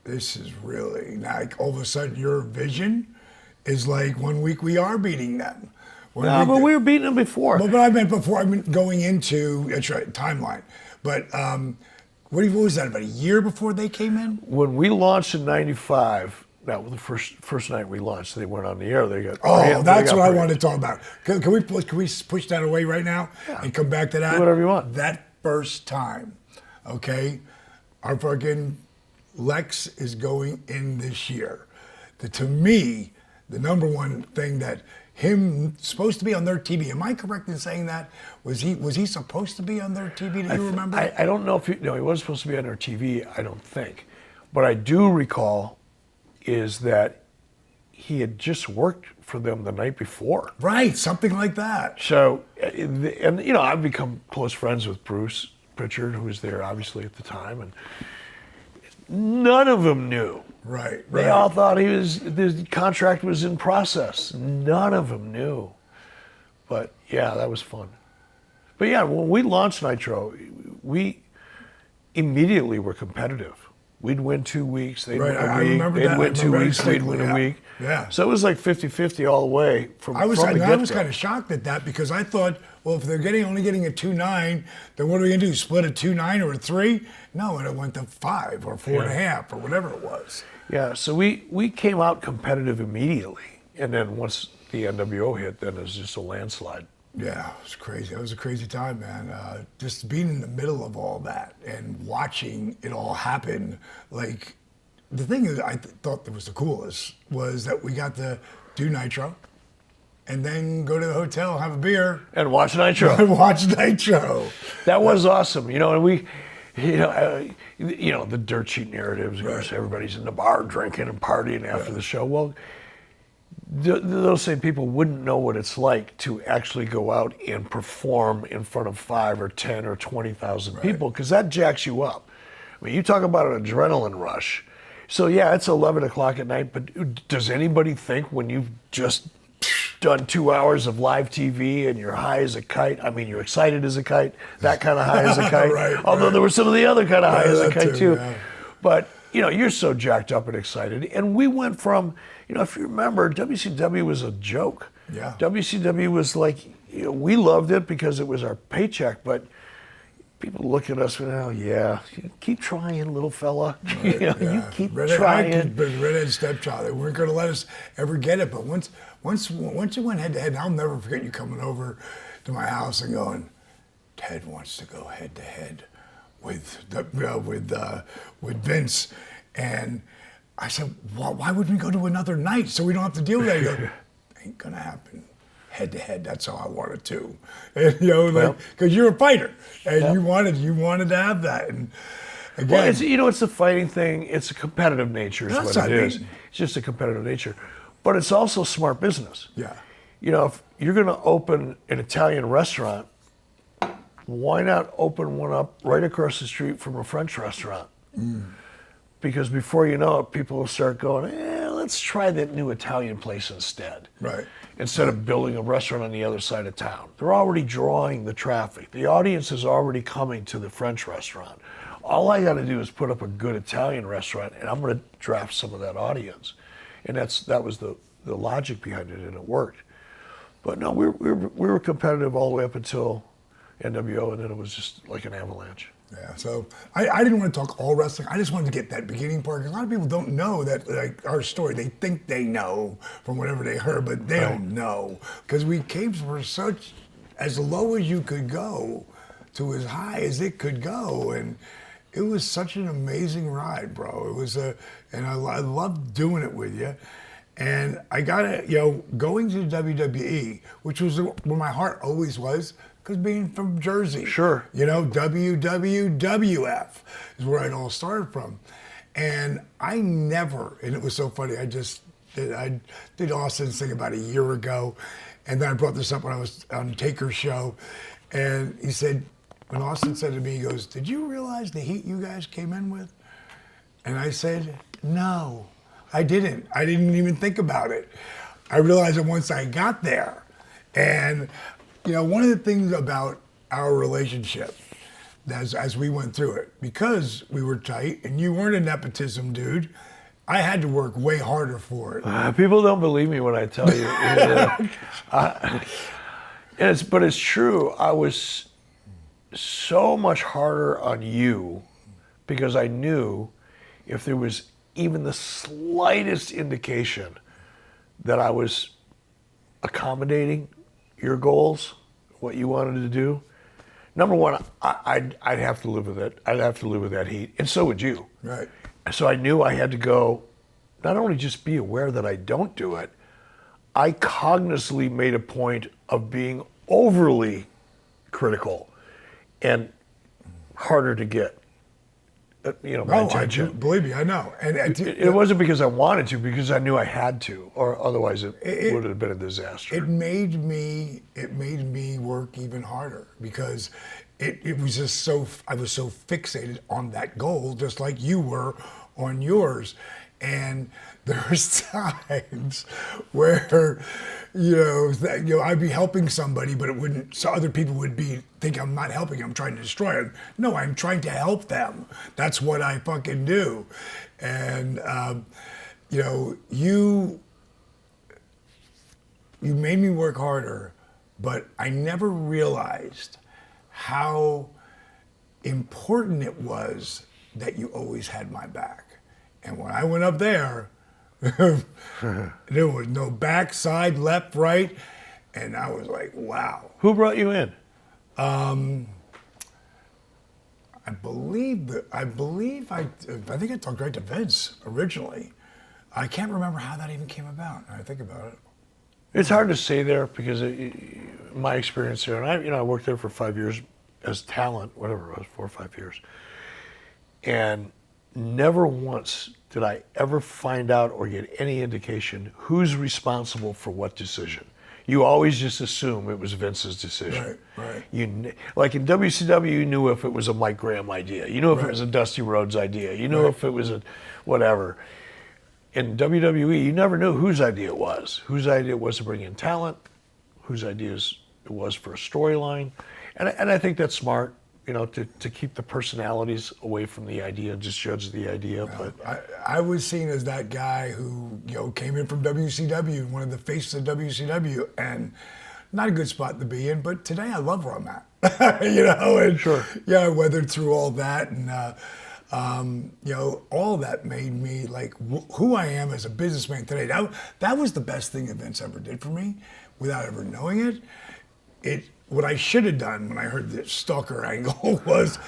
this is really like all of a sudden your vision is like 1 week we are beating them. No, but we were beating them before. But I meant before. I mean going into timeline. But what was that, about a year before they came in? When we launched in '95, that was the first night we launched. They went on the air. They got that's what I wanted to talk about. Can we push that away right now and come back to that? Do whatever you want. That first time, okay, our fucking Lex is going in this year. To me, the number one thing that him supposed to be on their TV. Am I correct in saying that? Was he supposed to be on their TV? Do you remember? I don't know if he wasn't supposed to be on their TV. I don't think. What I do recall is that he had just worked for them the night before. Right, something like that. So, and I've become close friends with Bruce Pritchard, who was there obviously at the time, and none of them knew. Right. They all thought the contract was in process. None of them knew. But yeah, that was fun. But yeah, when we launched Nitro, we immediately were competitive. We'd win 2 weeks, they'd win a week. They'd win 2 weeks, we'd win a week. Yeah. So it was like 50-50 all the way from the get-go. I was kind of shocked at that because I thought, well, if they're only getting a 2.9, then what are we going to do? Split a 2.9 or a 3? No, and it went to 5 or 4.5 or whatever it was. Yeah, so we came out competitive immediately. And then once the NWO hit, then it was just a landslide. Yeah, it was crazy. It was a crazy time, man. Just being in the middle of all that and watching it all happen. Like, the thing is, I thought that was the coolest was that we got to do Nitro and then go to the hotel, have a beer. And watch Nitro. And watch Nitro. That was awesome. And we, the dirt sheet narratives, of course, everybody's in the bar drinking and partying after the show. Well, those same people wouldn't know what it's like to actually go out and perform in front of 5 or 10 or 20,000 people, because that jacks you up. I mean, you talk about an adrenaline rush. So yeah, it's 11 o'clock at night, but does anybody think when you've just done 2 hours of live TV and you're high as a kite, I mean, you're excited as a kite, that kind of high as a kite, although there were some of the other kind of high as a kite too. Yeah. But, you're so jacked up and excited. And we went from, if you remember, WCW was a joke. Yeah. WCW was like, we loved it because it was our paycheck, but people look at us and, oh yeah, keep trying, little fella. Right, you keep trying. Redhead stepchild. They weren't going to let us ever get it. But once you went head to head, I'll never forget you coming over to my house and going, Ted wants to go head to head with Vince, and I said, why would we go to another night so we don't have to deal with that? He goes, ain't gonna happen. Head to head, that's how I want it too. And, because you're a fighter, and you wanted to have that, and again, Well, it's the fighting thing. It's a competitive nature is That's what it what I is. mean. It's just a competitive nature. But it's also smart business. Yeah. If you're going to open an Italian restaurant, why not open one up right across the street from a French restaurant? Because before you know it, people will start going, let's try that new Italian place instead. Right. Instead of building a restaurant on the other side of town. They're already drawing the traffic. The audience is already coming to the French restaurant. All I got to do is put up a good Italian restaurant, and I'm going to draft some of that audience. And that was the logic behind it, and it worked. But no, we were competitive all the way up until NWO, and then it was just like an avalanche. Yeah, so I didn't want to talk all wrestling. I just wanted to get that beginning part, because a lot of people don't know that, like, our story. They think they know from whatever they heard, but they don't know, because we came from such as low as you could go to as high as it could go, and it was such an amazing ride, bro. It was and I loved doing it with you. And I got it, going to the WWE, which was where my heart always was, because being from Jersey. Sure. WWF is where it all started from. And I never, and it was so funny, I did Austin's thing about a year ago, and then I brought this up when I was on Taker's show, and he said, when Austin said to me, he goes, "Did you realize the heat you guys came in with?" And I said, "No, I didn't. I didn't even think about it. I realized it once I got there." And one of the things about our relationship, as we went through it, because we were tight and you weren't a nepotism dude, I had to work way harder for it. People don't believe me when I tell you. But it's true. I was so much harder on you because I knew if there was even the slightest indication that I was accommodating your goals, what you wanted to do, number one, I'd have to live with it. I'd have to live with that heat, and so would you. Right. So I knew I had to go, not only just be aware that I don't do it, I cognitively made a point of being overly critical and harder to get. My attention. Believe me, I know. And it wasn't because I wanted to, because I knew I had to, or otherwise it would have been a disaster. It made me work even harder, because it was just I was so fixated on that goal, just like you were on yours. And there's times where, I'd be helping somebody, but it wouldn't, so other people would think I'm not helping, I'm trying to destroy them. No, I'm trying to help them. That's what I fucking do. And, you made me work harder, but I never realized how important it was that you always had my back. And when I went up there, there was no back, side, left, right, and I was like, wow. Who brought you in? I think I talked right to Vince originally. I can't remember how that even came about. When I think about it. It's hard to say there, because my experience there, and I worked there for 5 years as talent, whatever it was, 4 or 5 years, and never once did I ever find out or get any indication who's responsible for what decision. You always just assume it was Vince's decision. Right. Like in WCW, you knew if it was a Mike Graham idea. You knew if it was a Dusty Rhodes idea. You knew if it was a whatever. In WWE, you never knew whose idea it was. Whose idea it was to bring in talent, whose idea it was for a storyline. And I think that's smart, to keep the personalities away from the idea and just judge the idea. But I was seen as that guy who came in from WCW, one of the faces of WCW, and not a good spot to be in. But today I love where I'm at, and sure. Yeah, I weathered through all that, and all that made me like who I am as a businessman today. That was the best thing that Vince ever did for me, without ever knowing it. What I should have done when I heard the stalker angle was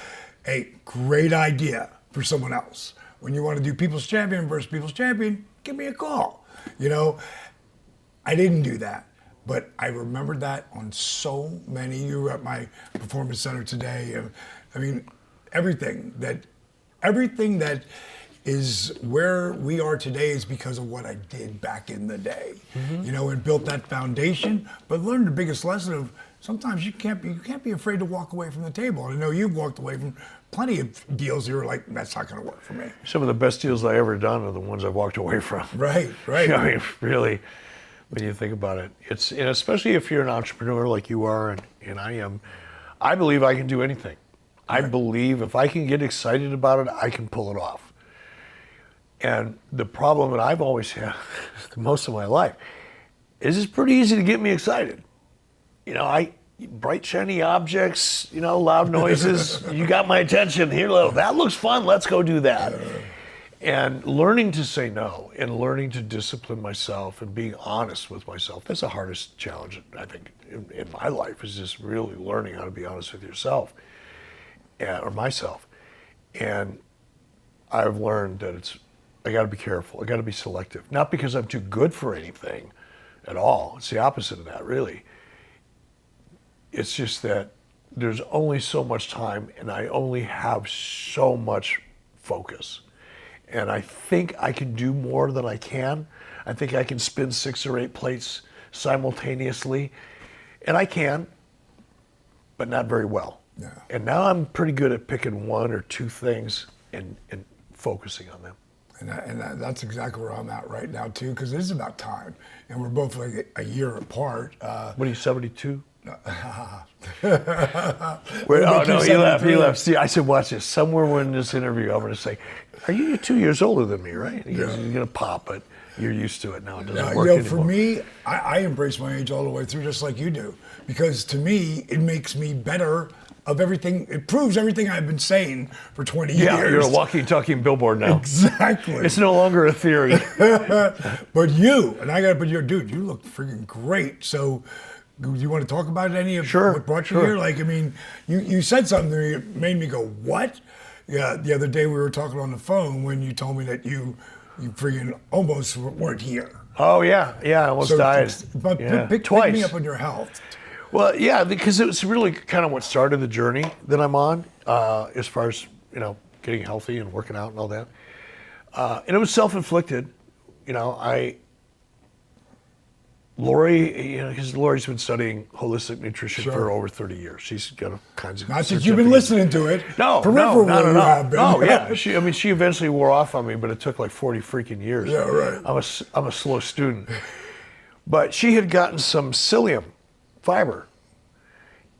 a great idea for someone else. When you want to do People's Champion versus People's Champion, give me a call. I didn't do that, but I remembered that on so many. You were at my performance center today. I mean, everything that everything that is where we are today is because of what I did back in the day, you know, and built that foundation. But learned the biggest lesson of sometimes you can't be afraid to walk away from the table. I know you've walked away from plenty of deals you were like, that's not going to work for me. Some of the best deals I ever done are the ones I've walked away from. Right. I mean, really, when you think about it, and especially if you're an entrepreneur like you are and I am, I believe I can do anything. I believe if I can get excited about it, I can pull it off. And the problem that I've always had most of my life is it's pretty easy to get me excited. You know, bright shiny objects, you know, loud noises, you got my attention here, that looks fun, let's go do that. And learning to say no and learning to discipline myself and being honest with myself, that's the hardest challenge, I think, in my life, is just really learning how to be honest with yourself, or myself. And I've learned that I got to be careful. I got to be selective. Not because I'm too good for anything at all. It's the opposite of that, really. It's just that there's only so much time and I only have so much focus. And I think I can do more than I can. I think I can spin 6 or 8 plates simultaneously. And I can, but not very well. Yeah. And now I'm pretty good at picking 1 or 2 things and focusing on them. And that's exactly where I'm at right now, too, because it is about time. And we're both like a year apart. What are you, 72? No. Oh, no, he left. See, I said, watch this. Somewhere in this interview, I'm going to say, you're 2 years older than me, right? He's going to pop, but you're used to it now. It doesn't work anymore. For me, I embrace my age all the way through, just like you do. Because to me, it makes me better of everything. It proves everything I've been saying for 20 years. Yeah, you're a walking, talking billboard now. Exactly. It's no longer a theory. But you, dude, you look freaking great. So, do you want to talk about any of what brought you here? Like, I mean, you said something that made me go, what? Yeah, the other day we were talking on the phone when you told me that you freaking almost weren't here. Oh, yeah, I almost died. But pick me up on your health. Well, yeah, because it was really kind of what started the journey that I'm on, as far as, you know, getting healthy and working out and all that. And it was self-inflicted. You know, Lori, you know, because Lori's been studying holistic nutrition for over 30 years. She's got all kinds of. Not that you've been listening to it. No. You have been. Oh, yeah. She eventually wore off on me, but it took like 40 freaking years. Yeah, right. I'm a slow student. But she had gotten some psyllium fiber,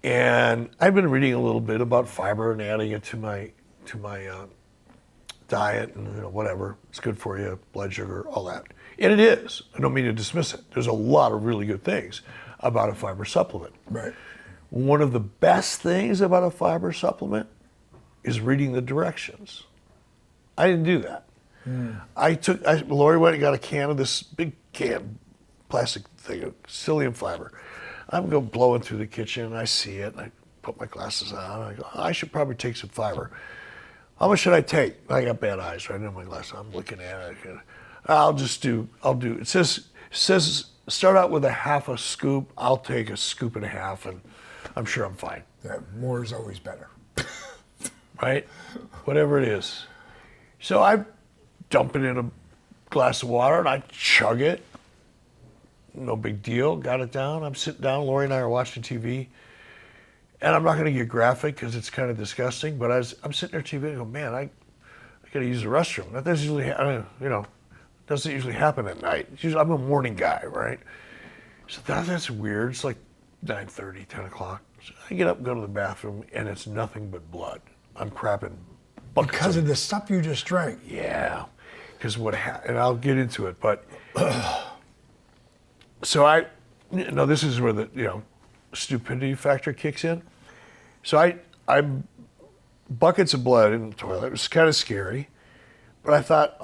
and I've been reading a little bit about fiber and adding it to my diet and, you know, whatever. It's good for you, blood sugar, all that. And it is. I don't mean to dismiss it. There's a lot of really good things about a fiber supplement. Right. One of the best things about a fiber supplement is reading the directions. I didn't do that. Lori went and got a can of this big can, plastic thing of psyllium fiber. I'm going blowing through the kitchen, and I see it, and I put my glasses on, and I go, I should probably take some fiber. How much should I take? I got bad eyes, right? I have my glasses. I'm looking at it. I'll do. It says start out with a half a scoop. I'll take a scoop and a half, and I'm sure I'm fine. Yeah, more is always better. Right? Whatever it is. So I dump it in a glass of water, and I chug it. No big deal. Got it down. I'm sitting down. Lori and I are watching TV. And I'm not going to get graphic because it's kind of disgusting, but I'm sitting there TV and I go, man, I got to use the restroom. That doesn't usually, doesn't usually happen at night. I'm a morning guy, right? So that's weird. It's like 9:30, 10 o'clock. So I get up and go to the bathroom, and it's nothing but blood. I'm crapping buckets. Because of the stuff you just drank. Yeah. Because and I'll get into it, but so this is where the, stupidity factor kicks in. So I buckets of blood in the toilet. It was kind of scary, but I thought,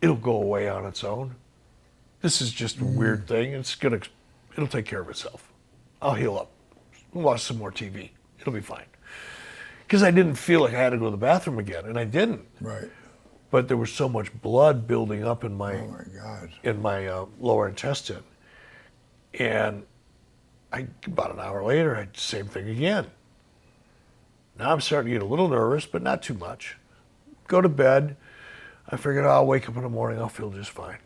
it'll go away on its own. This is just a weird thing. It'll take care of itself. I'll heal up. Watch some more TV. It'll be fine. Because I didn't feel like I had to go to the bathroom again, and I didn't. Right. But there was so much blood building up in my God. In my lower intestine, and about an hour later, I did the same thing again. Now I'm starting to get a little nervous, but not too much. go to bed. I figured I'll wake up in the morning, I'll feel just fine.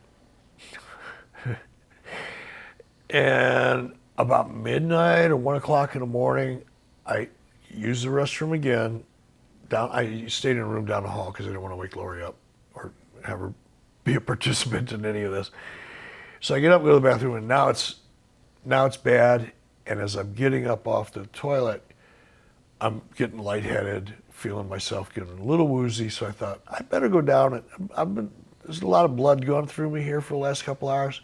And about midnight or 1 o'clock in the morning, I used the restroom again. I stayed in a room down the hall because I didn't want to wake Lori up or have her be a participant in any of this. So I get up, go to the bathroom, and now it's bad. And as I'm getting up off the toilet, I'm getting lightheaded, feeling myself getting a little woozy. So I thought, I better go down. There's a lot of blood going through me here for the last couple hours.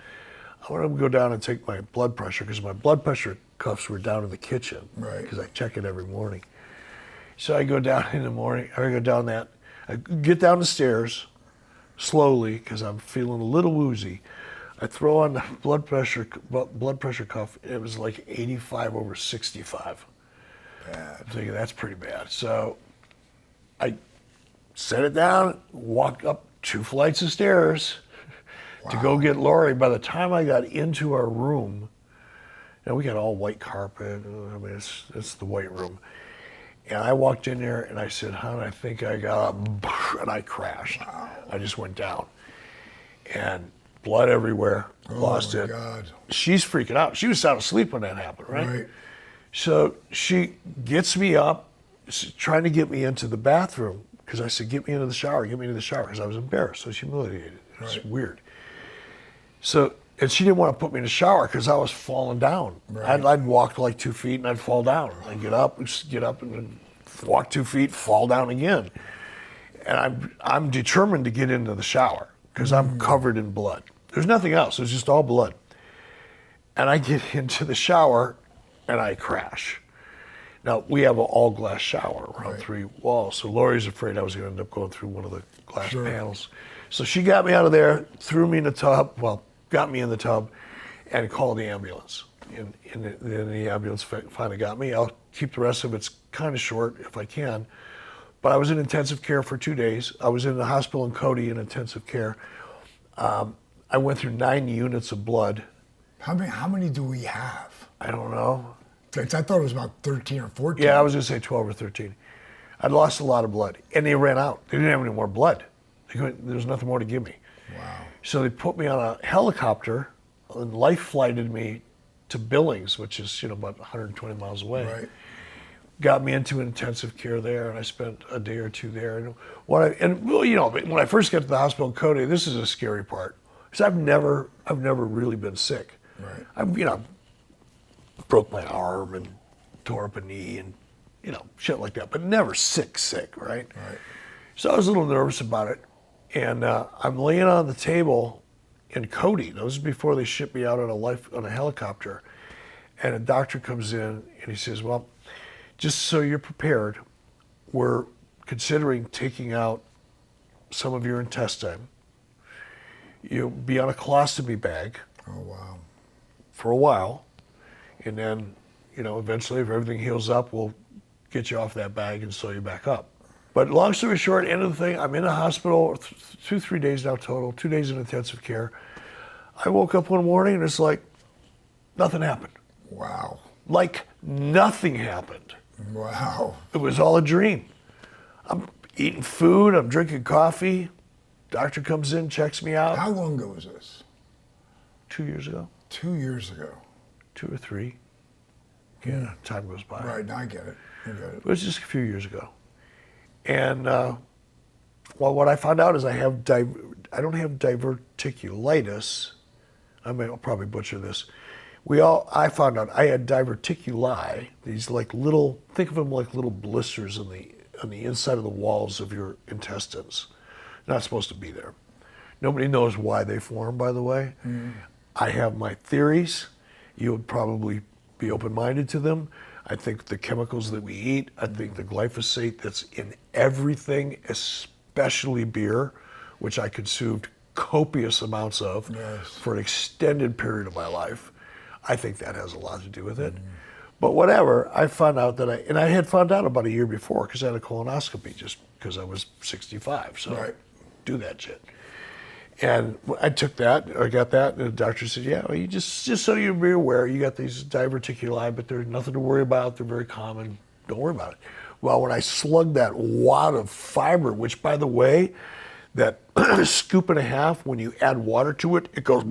I want to go down and take my blood pressure because my blood pressure cuffs were down in the kitchen. Right. Because I check it every morning. So I go down in the morning, I get down the stairs slowly because I'm feeling a little woozy. I throw on the blood pressure cuff. It was like 85/65. Bad. I'm thinking that's pretty bad. So I set it down, walked up 2 flights of stairs to go get Lori. By the time I got into our room, and we got all white carpet. I mean, it's the white room. And I walked in there and I said, hon, I think I got up, and I crashed. Wow. I just went down. And blood everywhere, lost it. God. She's freaking out. She was sound asleep when that happened, right? Right. So she gets me up, trying to get me into the bathroom, because I said, get me into the shower, because I was embarrassed. I was humiliated. It was weird. So, and she didn't want to put me in the shower because I was falling down. Right. I'd walk like 2 feet and I'd fall down. I'd get up and then walk 2 feet, fall down again. And I'm determined to get into the shower because I'm covered in blood. There's nothing else. It's just all blood. And I get into the shower and I crash. Now, we have an all-glass shower around 3 walls, so Lori's afraid I was going to end up going through one of the glass panels. So she got me out of there, threw me in the tub, got me in the tub, and called the ambulance. And the ambulance finally got me. I'll keep the rest of it's kind of short if I can. But I was in intensive care for 2 days. I was in the hospital in Cody in intensive care. I went through 9 units of blood. How many do we have? I don't know. I thought it was about 13 or 14. Yeah, I was going to say 12 or 13. I'd lost a lot of blood, and they ran out. They didn't have any more blood. There was nothing more to give me. Wow. So they put me on a helicopter and life flighted me to Billings, which is about 120 miles away. Right. Got me into intensive care there, and I spent a day or two there. And when I first got to the hospital in Cody, this is a scary part, because I've never really been sick. Right. I've broke my arm and tore up a knee and shit like that, but never sick, right? Right. So I was a little nervous about it, and I'm laying on the table in Cody. This is before they shipped me out on a helicopter, and a doctor comes in and he says, well, just so you're prepared, we're considering taking out some of your intestine. You'll be on a colostomy bag. Oh, wow. For a while, and then, eventually if everything heals up, we'll get you off that bag and sew you back up. But long story short, end of the thing, I'm in the hospital 3 days now total, 2 days in intensive care. I woke up one morning and it's like, nothing happened. Wow. Like nothing happened. Wow. It was all a dream. I'm eating food, I'm drinking coffee. Doctor comes in, checks me out. How long ago was this? 2 years ago. 2 years ago. 2 or 3. Yeah, time goes by. Right, now I get it. It was just a few years ago. And what I found out is I don't have diverticulitis. I'll probably butcher this. I found out I had diverticuli, these like little, think of them like little blisters on the inside of the walls of your intestines. Not supposed to be there. Nobody knows why they form, by the way. I have my theories. You would probably be open-minded to them. I think the chemicals that we eat, I think the glyphosate that's in everything, especially beer, which I consumed copious amounts of for an extended period of my life, I think that has a lot to do with it. But whatever, I found out that I had found out about a year before because I had a colonoscopy just because I was 65, so do that shit. And I took that, I got that, and the doctor said, yeah, well, you just so you're aware, you got these diverticuli, but there's nothing to worry about. They're very common. Don't worry about it. Well, when I slug that wad of fiber, which, by the way, that scoop and a half, when you add water to it, it goes,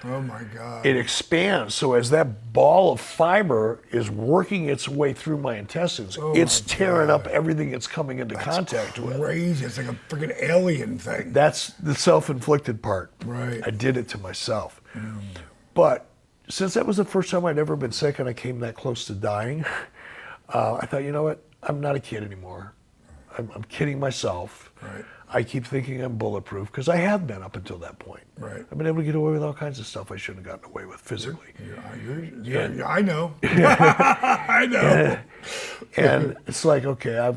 Oh my God. it expands. So as that ball of fiber is working its way through my intestines, it's tearing up everything it's coming into contact with. Crazy. It's like a freaking alien thing. That's the self-inflicted part. Right. I did it to myself. But since that was the first time I'd ever been sick and I came that close to dying, I thought, you know what? I'm not a kid anymore. I'm kidding myself. Right. I keep thinking I'm bulletproof because I have been up until that point. Right. I've been able to get away with all kinds of stuff I shouldn't have gotten away with physically. Yeah, I know. I know. And it's like, okay,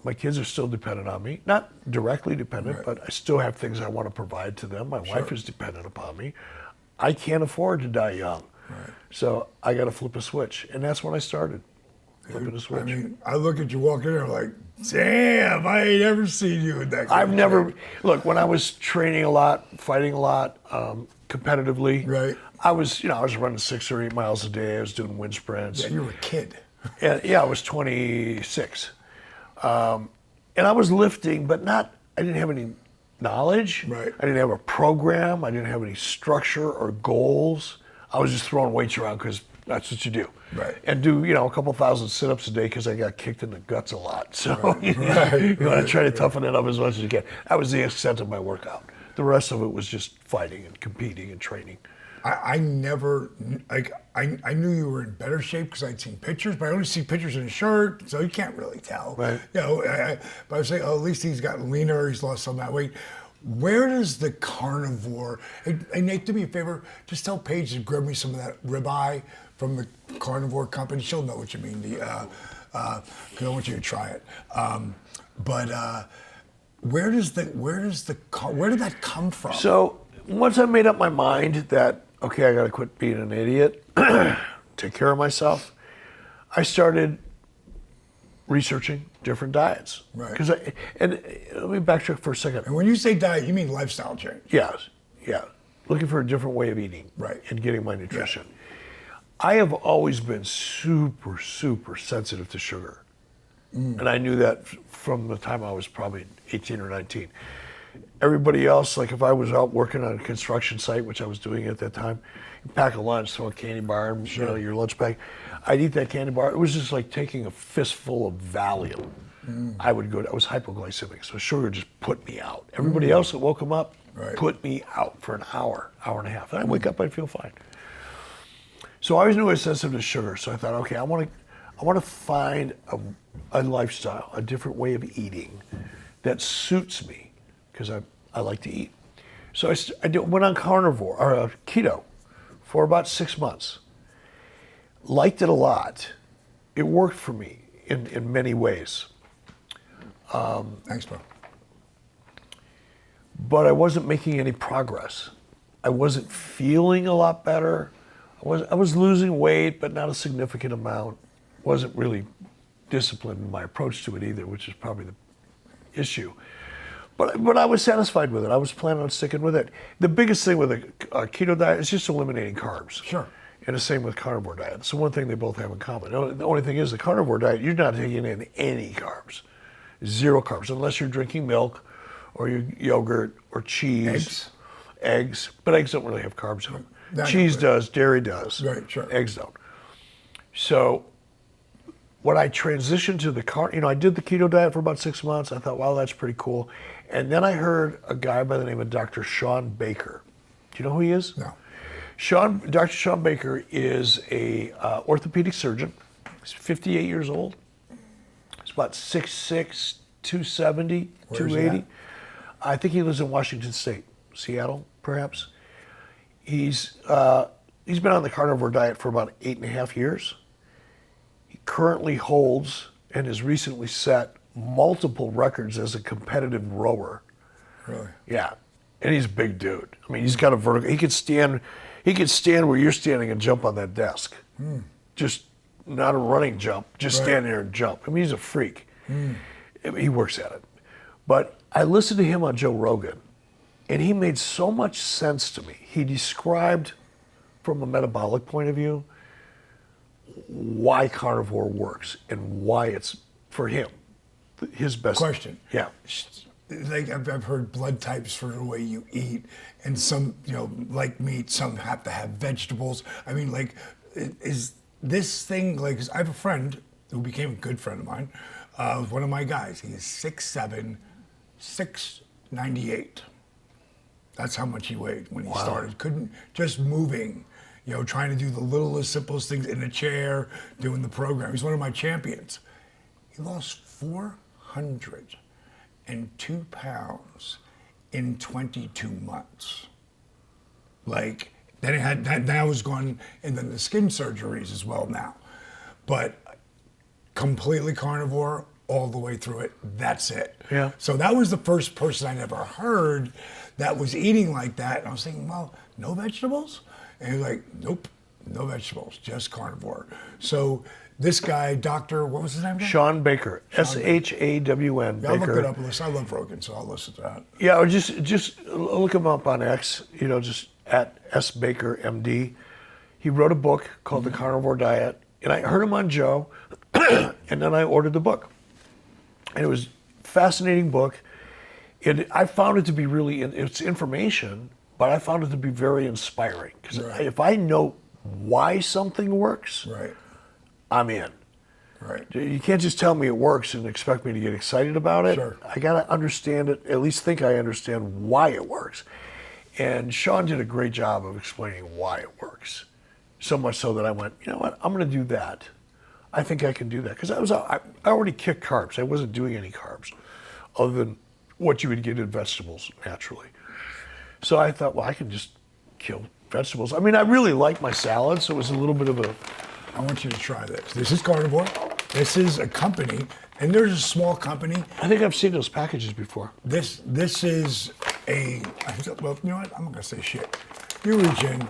my kids are still dependent on me. Not directly dependent, but I still have things I want to provide to them. My wife is dependent upon me. I can't afford to die young. Right. So I got to flip a switch. And that's when I started flipping a switch. I mean, I look at you walking in, I'm like, damn, I ain't ever seen you in that. I've never, look, when I was training a lot, fighting a lot, competitively, Right. I was running 6 or 8 miles a day. I was doing wind sprints. Yeah, you were a kid. And I was 26. And I was lifting, but I didn't have any knowledge. Right. I didn't have a program. I didn't have any structure or goals. I was just throwing weights around because that's what you do. Right. And do, a couple thousand sit-ups a day because I got kicked in the guts a lot. So you want to try to toughen it up as much as you can. That was the extent of my workout. The rest of it was just fighting and competing and training. I never, I knew you were in better shape because I'd seen pictures, but I only see pictures in a shirt, so you can't really tell. Right. But I was saying, at least he's gotten leaner, he's lost some of that weight. Where does the carnivore, and Nate, do me a favor, just tell Paige to grab me some of that ribeye from the carnivore company. She'll know what you mean, because I want you to try it. Where did that come from? So once I made up my mind that, okay, I got to quit being an idiot, take care of myself, I started researching different diets. Right. And let me backtrack for a second. And when you say diet, you mean lifestyle change. Yes, yeah. Looking for a different way of eating. Right. And getting my nutrition. Yeah. I have always been super, super sensitive to sugar. And I knew that from the time I was probably 18 or 19. Everybody else, like if I was out working on a construction site, which I was doing at that time, you pack a lunch, throw a candy bar in your lunch bag. I'd eat that candy bar. It was just like taking a fistful of Valium. I was hypoglycemic, so sugar just put me out. Everybody else that woke them up put me out for an hour and a half. And I'd wake up, I'd feel fine. So I always knew I was sensitive to sugar, so I thought, okay, I want to find a lifestyle, a different way of eating that suits me, because I like to eat. So went on carnivore, or keto, for about 6 months. Liked it a lot. It worked for me in many ways. Thanks, bro. But I wasn't making any progress. I wasn't feeling a lot better. I was losing weight, but not a significant amount. Wasn't really disciplined in my approach to it either, which is probably the issue. But I was satisfied with it. I was planning on sticking with it. The biggest thing with a keto diet is just eliminating carbs. Sure. And the same with carnivore diet. It's the one thing they both have in common. The only thing is the carnivore diet, you're not taking in any carbs. 0 carbs, unless you're drinking milk or yogurt or cheese. Eggs. But eggs don't really have carbs in them. Cheese does, dairy does. Right, sure. Eggs don't. So when I transitioned to I did the keto diet for about 6 months. I thought, wow, that's pretty cool. And then I heard a guy by the name of Dr. Sean Baker. Do you know who he is? No. Dr. Sean Baker is a orthopedic surgeon. He's 58 years old. He's about 6'6", 270, Where's 280. I think he lives in Washington State, Seattle, perhaps. He's been on the carnivore diet for about 8.5 years. He currently holds and has recently set multiple records as a competitive rower. Really? Yeah, and he's a big dude. I mean, he's got a vertical. He could stand where you're standing and jump on that desk. Just not a running jump, just stand there and jump. I mean, he's a freak. He works at it. But I listened to him on Joe Rogan, and he made so much sense to me. He described, from a metabolic point of view, why carnivore works and why it's, for him, his best. Question. Yeah. Like I've heard blood types for the way you eat, and some, like meat, some have to have vegetables. I mean, like, is this thing, like, 'cause I have a friend who became a good friend of mine, one of my guys. He is 6'7", 698. That's how much he weighed when he started. Couldn't, just moving, trying to do the littlest, simplest things in a chair, doing the program. He's one of my champions. He lost 402 pounds in 22 months. Like, then it had that now was gone, and then the skin surgeries as well now. But completely carnivore all the way through it. That's it. Yeah. So that was the first person I never heard that was eating like that. And I was thinking, well, no vegetables? And he was like, nope, no vegetables, just carnivore. So this guy, Dr. What was his name again? Shawn Baker, S-H-A-W-N. Yeah, I'll Baker. look it up and listen. I love Rogan, so I'll listen to that. Yeah, or just look him up on X, just at S. Baker, MD. He wrote a book called The Carnivore Diet, and I heard him on Joe, and then I ordered the book. And it was a fascinating book. I found it to be really, it's information, but I found it to be very inspiring. Because if I know why something works, I'm in. Right. You can't just tell me it works and expect me to get excited about it. Sure. I got to understand it, at least think I understand why it works. And Shawn did a great job of explaining why it works. So much so that I went, you know what, I'm going to do that. I think I can do that. Because I already kicked carbs. I wasn't doing any carbs other than what you would get in vegetables naturally. So I thought, well, I can just kill vegetables. I mean, I really like my salad, so it was a little bit of a... I want you to try this. This is carnivore. This is a company, and there's a small company. I think I've seen those packages before. This is well, you know what? I'm not gonna say shit. You reach in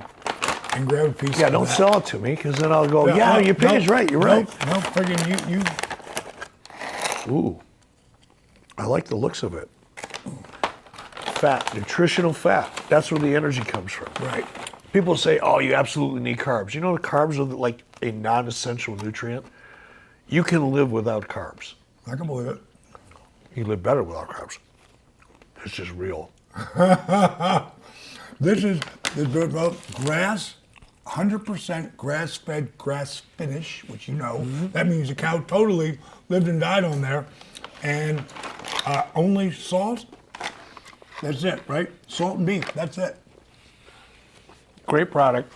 and grab a piece. Yeah, of don't that. sell it to me, because then I'll go, your pig's right, you're right. No, friggin' you. Ooh, I like the looks of it. Fat, nutritional fat. That's where the energy comes from. Right. People say, oh, you absolutely need carbs. You know, the carbs are like a non-essential nutrient. You can live without carbs. I can believe it. You live better without carbs. It's just real. This is well, grass, 100% grass-fed, grass-finish, which you know. That means the cow totally lived and died on there. And only salt. That's it, right? Salt and beef, that's it. Great product.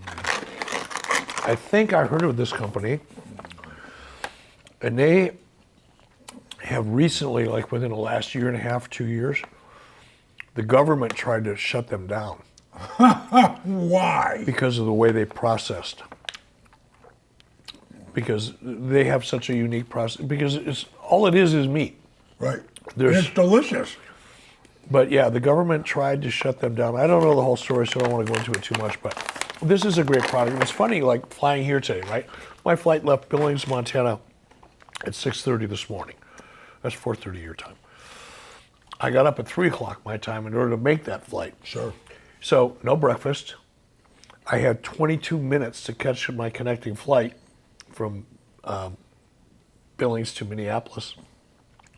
I think I heard of this company, and they have recently, like within the last year and a half, 2 years, the government tried to shut them down. Why? Because of the way they processed. Because they have such a unique process. Because all it is meat. Right. And it's delicious. But yeah, the government tried to shut them down. I don't know the whole story, so I don't want to go into it too much, but this is a great product. It's funny, like flying here today, right? My flight left Billings, Montana at 6:30 this morning. That's 4:30 your time. I got up at 3 o'clock my time in order to make that flight. Sure. So no breakfast. I had 22 minutes to catch my connecting flight from Billings to Minneapolis.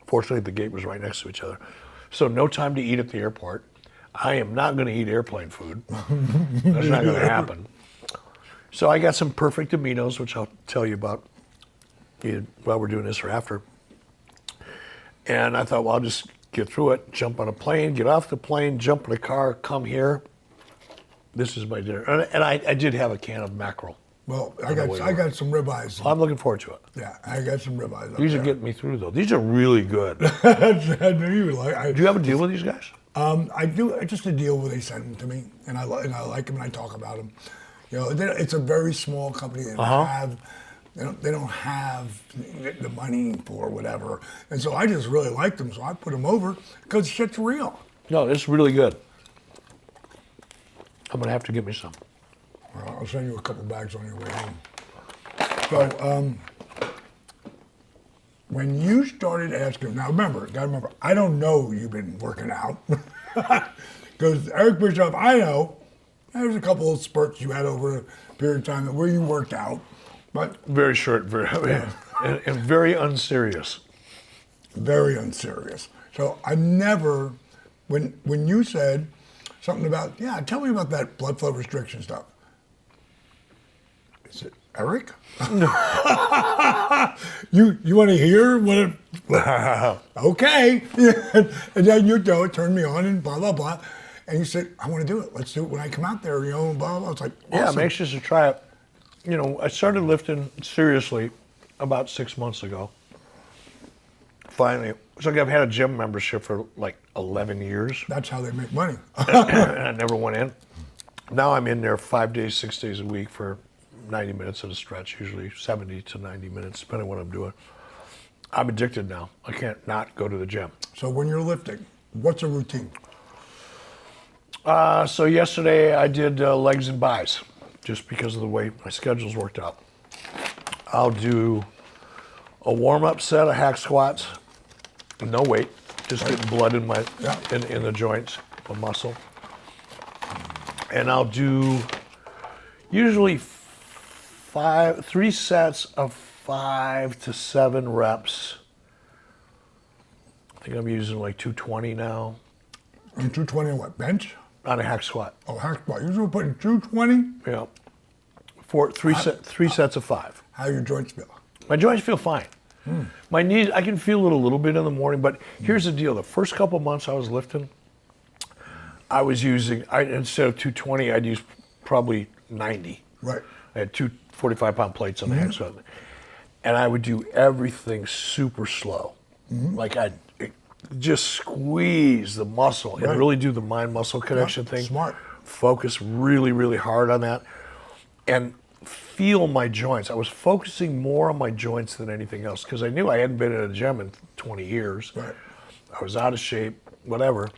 Fortunately, the gate was right next to each other. So no time to eat at the airport. I am not going to eat airplane food. That's not going to happen. So I got some perfect aminos, which I'll tell you about while we're doing this or after. And I thought, well, I'll just get through it, jump on a plane, get off the plane, jump in a car, come here. This is my dinner. And I did have a can of mackerel. Well, I got some ribeyes. I'm looking forward to it. Yeah, I got some ribeyes. These are getting me through, though. These are really good. I knew you would like. Do you have a deal with these guys? I do. Just a deal where they send them to me, and I like them, and I talk about them. You know, it's a very small company. They don't have the money for whatever, and so I just really like them. So I put them over because shit's real. No, it's really good. I'm gonna have to get me some. I'll send you a couple bags on your way home. So, when you started asking, now gotta remember, I don't know you've been working out. Because Eric Bischoff, I know, there's a couple of spurts you had over a period of time where you worked out. But Very short, and very unserious. very unserious. So I never, when you said something about, yeah, tell me about that blood flow restriction stuff. Is it Eric? you want to hear what it, okay. And then you know, it turned me on and blah, blah, blah. And you said, I want to do it. Let's do it when I come out there, you know, and blah, blah. It's like, awesome. Yeah, I'm anxious to try it. You know, I started lifting seriously about 6 months ago. Finally, it's like I've had a gym membership for like 11 years. That's how they make money. And I never went in. Now I'm in there 5 days, 6 days a week for 90 minutes at a stretch, usually 70 to 90 minutes, depending on what I'm doing. I'm addicted now. I can't not go to the gym. So when you're lifting, what's a routine? So yesterday I did legs and buys, just because of the way my schedule's worked out. I'll do a warm-up set of hack squats, no weight, just getting blood in my in the joints, the muscle. And I'll do usually 3 sets of 5 to 7 reps. I think I'm using like 220 now. And 220 on what, bench? On a hack squat. Oh, hack squat. Usually putting 220? Yeah. 3 sets of 5. How your joints feel? My joints feel fine. My knees, I can feel it a little bit in the morning, but here's the deal. The first couple months I was lifting, I was using, instead of 220, I'd use probably 90. Right. I had 2 45-pound plates on the hack squat. And I would do everything super slow. Like I'd just squeeze the muscle and really do the mind-muscle connection thing. Smart. Focus really, really hard on that. And feel my joints. I was focusing more on my joints than anything else because I knew I hadn't been in a gym in 20 years. Right. I was out of shape, whatever.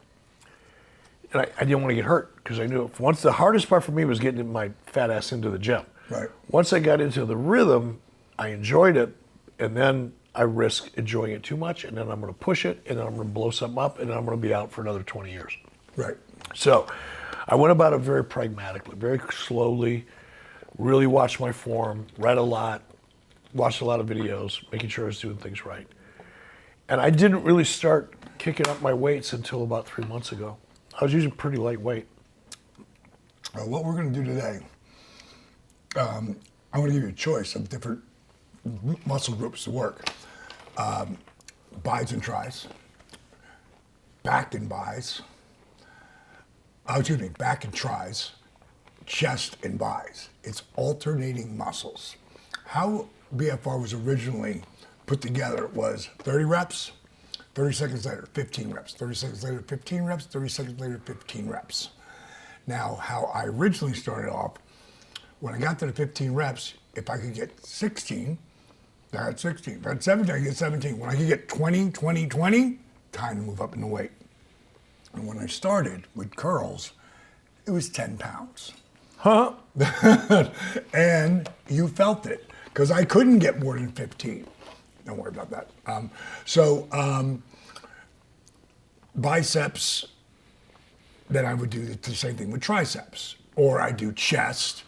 And I didn't want to get hurt because I knew once the hardest part for me was getting my fat ass into the gym. Right. Once I got into the rhythm, I enjoyed it, and then I risk enjoying it too much, and then I'm going to push it, and then I'm going to blow something up, and then I'm going to be out for another 20 years. Right. So I went about it very pragmatically, very slowly, really watched my form, read a lot, watched a lot of videos, making sure I was doing things right. And I didn't really start kicking up my weights until about 3 months ago. I was using pretty lightweight. What we're going to do today, I'm going to give you a choice of different muscle groups to work. Bides and tries, back and buys, back and tries, chest and buys. It's alternating muscles. How BFR was originally put together was 30 reps, 30 seconds later, 15 reps, 30 seconds later, 15 reps, 30 seconds later, 15 reps. Now, how I originally started off, when I got to the 15 reps, if I could get 16, I had 16. If I had 17, I could get 17. When I could get 20, 20, 20, time to move up in the weight. And when I started with curls, it was 10 pounds. Huh? And you felt it, because I couldn't get more than 15. Don't worry about that. Biceps, then I would do the same thing with triceps. Or I do chest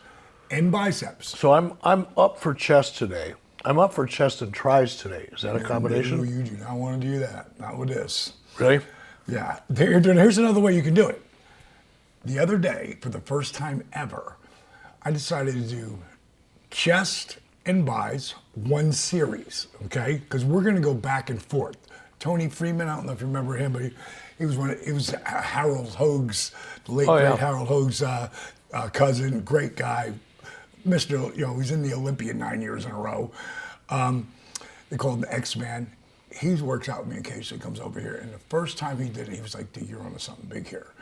and biceps. So I'm up for chest today. I'm up for chest and tries today. Is that a combination? No, you do not want to do that. Not with this. Really? Yeah. Here's another way you can do it. The other day, for the first time ever, I decided to do chest and buys, one series, okay? Because we're going to go back and forth. Tony Freeman, I don't know if you remember him, but he was Harold Hogue's, the late great Harold Hogue's cousin, great guy. He's in the Olympia 9 years in a row. They call him the X-Man. He works out with me occasionally, comes over here. And the first time he did it, he was like, dude, you're onto something big here.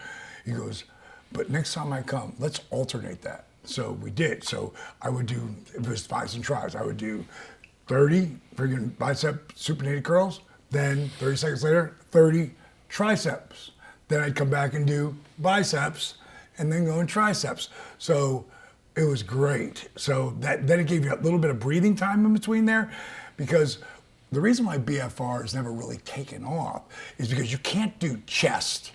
He goes, but next time I come, let's alternate that. So we did. So I would do, if it was biceps and tries, I would do 30 friggin' bicep supinated curls, then 30 seconds later, 30 triceps. Then I'd come back and do biceps, and then go in triceps. So it was great. So then it gave you a little bit of breathing time in between there, because the reason why BFR has never really taken off is because you can't do chest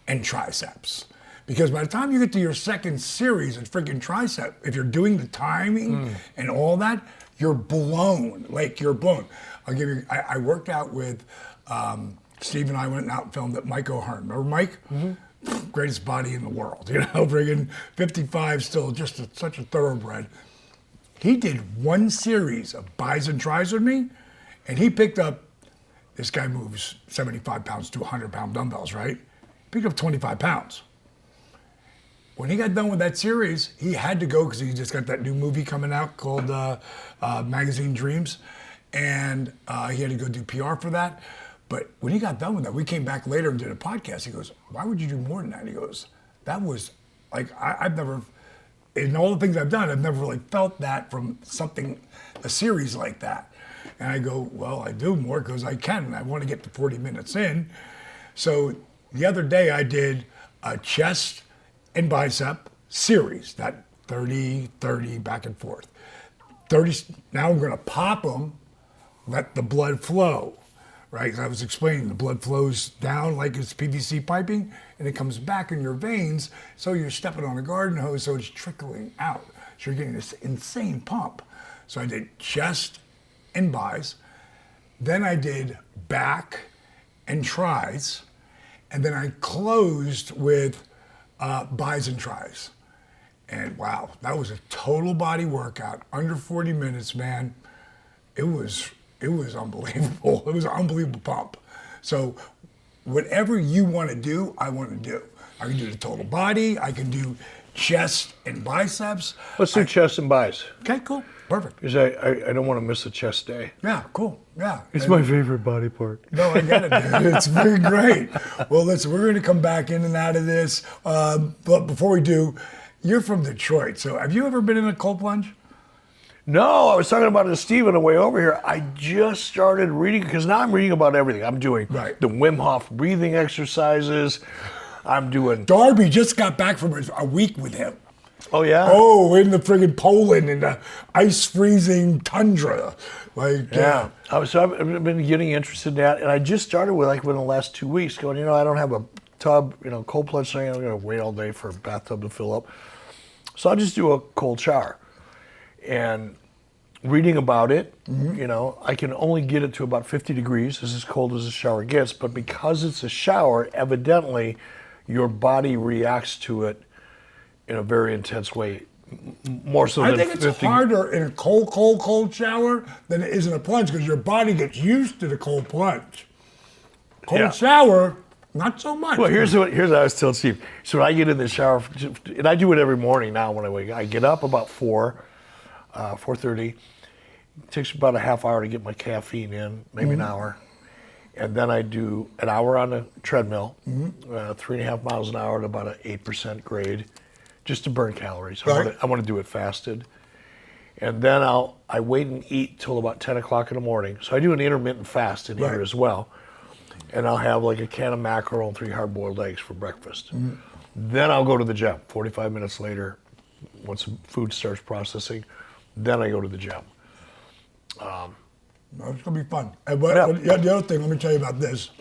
and triceps. Because by the time you get to your second series of freaking tricep, if you're doing the timing and all that, you're blown. Like you're blown. I'll give you. I worked out with Steve and I went out and filmed at Mike O'Hearn. Remember Mike? Mm-hmm. Greatest body in the world. You know, friggin' 55, still just such a thoroughbred. He did one series of buys and tries with me, and he picked up. This guy moves 75 pounds to 100-pound dumbbells, right? Picked up 25 pounds. When he got done with that series, he had to go because he just got that new movie coming out called Magazine Dreams, and he had to go do PR for that. But when he got done with that, we came back later and did a podcast. He goes, "Why would you do more than that?" He goes, "That was like I've never, in all the things I've done, I've never really felt that from a series like that." And I go, "Well, I do more because I can. I want to get to 40 minutes in." So the other day I did a chest and bicep series, that 30, 30 back and forth. 30, now I'm gonna pop them, let the blood flow, right? 'Cause I was explaining the blood flows down like it's PVC piping and it comes back in your veins. So you're stepping on a garden hose, so it's trickling out. So you're getting this insane pump. So I did chest and bis. Then I did back and tries. And then I closed with bis and tries. And wow, that was a total body workout, under 40 minutes, man. It was unbelievable. It was an unbelievable pump. So whatever you want to do, I want to do. I can do the total body. I can do chest and biceps. Let's do chest and bis. Okay, cool. Perfect. Because I don't want to miss a chest day. Yeah, cool. Yeah. It's my favorite body part. No, I get it, dude. It's been great. Well, listen, we're going to come back in and out of this. But before we do, you're from Detroit. So have you ever been in a cold plunge? No, I was talking about it to Steve on the way over here. I just started reading, because now I'm reading about everything. I'm doing the Wim Hof breathing exercises. I'm doing... Darby just got back from a week with him. Oh, yeah? Oh, in the friggin' Poland, in the ice-freezing tundra. Like, yeah. So I've been getting interested in that, and I just started within the last 2 weeks going, I don't have a tub, cold plunge thing. I'm going to wait all day for a bathtub to fill up. So I'll just do a cold shower. And reading about it, I can only get it to about 50 degrees. This is as cold as a shower gets. But because it's a shower, evidently, your body reacts to it in a very intense way, more so than 50. I think it's harder in a cold shower than it is in a plunge because your body gets used to the cold plunge. Cold shower, not so much. Well, here's what I was telling Steve. So when I get in the shower, and I do it every morning now when I wake up, I get up about 4:30. It takes about a half hour to get my caffeine in, maybe an hour. And then I do an hour on the treadmill, 3.5 miles an hour at about an 8% grade, just to burn calories. I want to do it fasted. And then I wait and eat till about 10 o'clock in the morning. So I do an intermittent fast in here as well. And I'll have like a can of mackerel and 3 hard-boiled eggs for breakfast. Then I'll go to the gym. 45 minutes later, once the food starts processing, then I go to the gym. It's going to be fun. And the other thing, let me tell you about this.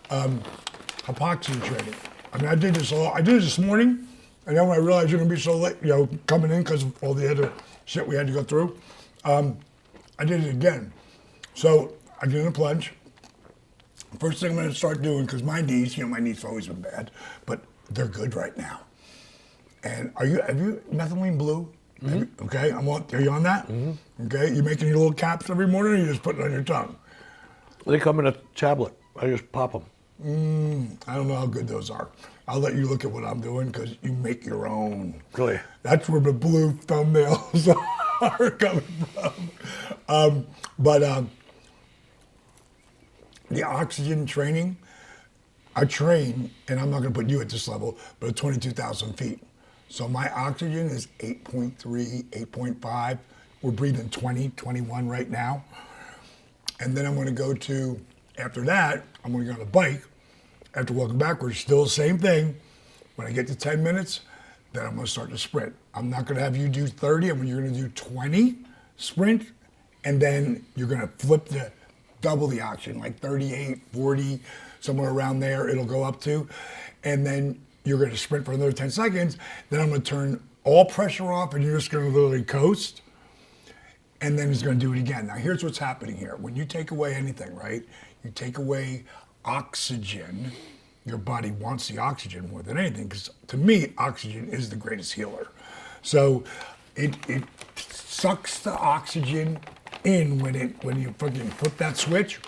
Hypoxia training. I mean, I did this this morning, and then when I realized you're going to be so late, coming in because of all the other shit we had to go through, I did it again. So I get in a plunge. First thing I'm going to start doing, because my knees have always been bad, but they're good right now. And have you methylene blue? Okay, are you on that? Okay, you making your little caps every morning, or you just put it on your tongue? They come in a tablet. I just pop them. I don't know how good those are. I'll let you look at what I'm doing because you make your own. Really? That's where the blue thumbnails are coming from. But the oxygen training, I train, and I'm not going to put you at this level, but at 22,000 feet. So my oxygen is 8.3, 8.5. We're breathing 20, 21 right now. And then I'm going to go to, after that, I'm going to go on a bike. After walking backwards, still the same thing. When I get to 10 minutes, then I'm going to start to sprint. I'm not going to have you do 30. You're going to do 20 sprint, and then you're going to flip to double the oxygen, like 38, 40, somewhere around there it'll go up to. And then you're going to sprint for another 10 seconds. Then I'm going to turn all pressure off, and you're just going to literally coast. and then he's going to do it again. Now, here's what's happening here. When you take away anything, right? You take away oxygen. Your body wants the oxygen more than anything, because to me, oxygen is the greatest healer. So it sucks the oxygen in when you fucking flip that switch,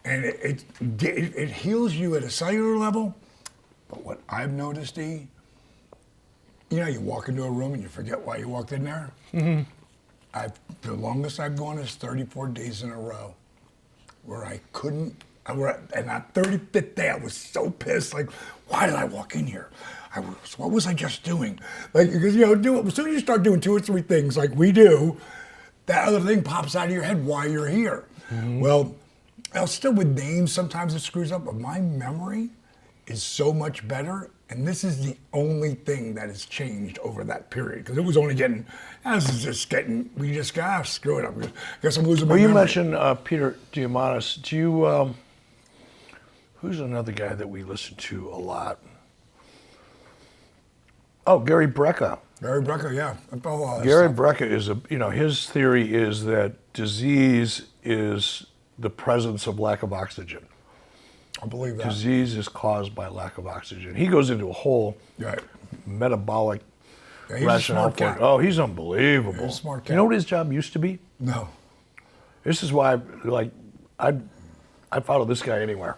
and it heals you at a cellular level. But what I've noticed, E, you know, you walk into a room and you forget why you walked in there. Mm-hmm. The longest I've gone is 34 days in a row, where I couldn't. And that 35th day, I was so pissed. Like, why did I walk in here? What was I just doing? Like, because, you know, as soon as you start doing 2 or 3 things like we do, that other thing pops out of your head why you're here. Mm-hmm. Well, still with names, sometimes it screws up, but my memory is so much better. And this is the only thing that has changed over that period. Because it was only we just got, screw it up. I guess I'm losing my memory. Well, you mentioned Peter Diamandis. Do you, who's another guy that we listen to a lot? Oh, Gary Brecka. Gary Brecka, yeah. Gary Brecka is his theory is that disease is the presence of lack of oxygen. I believe that. Disease is caused by lack of oxygen. He goes into a whole metabolic rationale for it. Oh, he's unbelievable. He's a smart cat. You know what his job used to be? No. This is why, I follow this guy anywhere.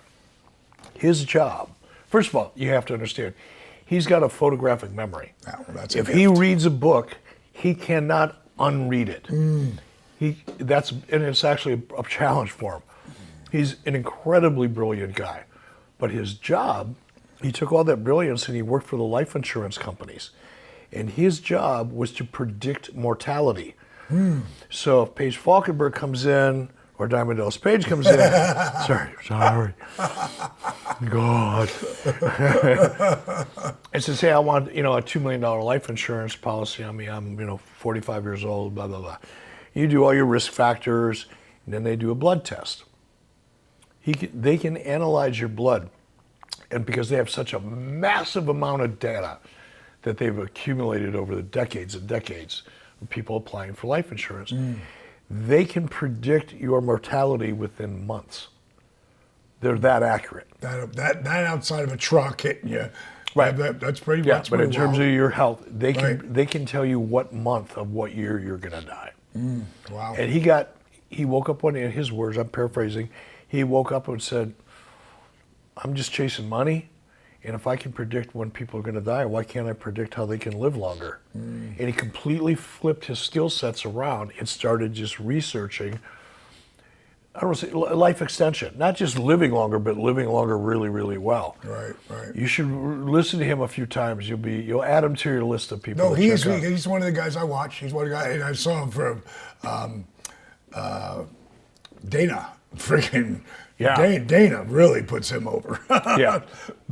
His job, first of all, you have to understand, he's got a photographic memory. Yeah, well, that's if he reads a book, he cannot unread it. And it's actually a challenge for him. He's an incredibly brilliant guy, but his job, he took all that brilliance and he worked for the life insurance companies, and his job was to predict mortality. So if Paige Falkenberg comes in, or Diamond Dallas Page comes in, sorry, God. And says, hey, I want, a $2 million life insurance policy on me. I'm, 45 years old, blah, blah, blah. You do all your risk factors, and then they do a blood test. They can analyze your blood, and because they have such a massive amount of data that they've accumulated over the decades and decades of people applying for life insurance, they can predict your mortality within months. They're that accurate. That outside of a truck hitting you, right? That's pretty. Yeah, but in terms of your health, they can tell you what month of what year you're gonna die. Wow. And he woke up one day, in his words, I'm paraphrasing, he woke up and said, I'm just chasing money, and if I can predict when people are gonna die, why can't I predict how they can live longer? And he completely flipped his skill sets around and started just researching, I don't want to say life extension, not just living longer, but living longer really, really well. Right. You should listen to him a few times. You'll add him to your list of people. No, he's one of the guys I watch. He's one of the guys, and I saw him from Dana. Freaking Dana really puts him over.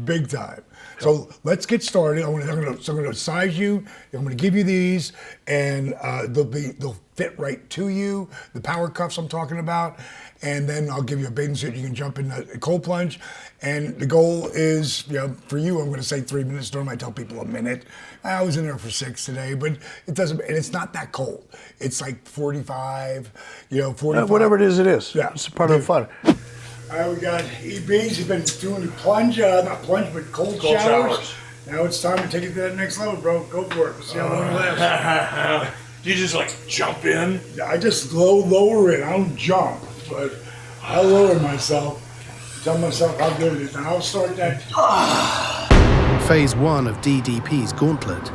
Big time. So let's get started. I'm gonna size you. I'm gonna give you these, and they'll fit right to you. The power cuffs I'm talking about, and then I'll give you a bathing suit. You can jump in a cold plunge, and the goal is, for you, I'm gonna say 3 minutes. Normally I tell people a minute. I was in there for 6 today, but it doesn't. And it's not that cold. It's like 45. 45. Whatever it is, it is. Yeah, it's part of the fun. All right, we got EBs. He's been doing the plunge, not plunge, but cold showers. Now it's time to take it to that next level, bro. Go for it. We'll see how long it lasts. Do you just jump in? I just lower it. I don't jump, but I lower myself. Tell myself how good it is. And I'll start that. Phase 1 of DDP's Gauntlet,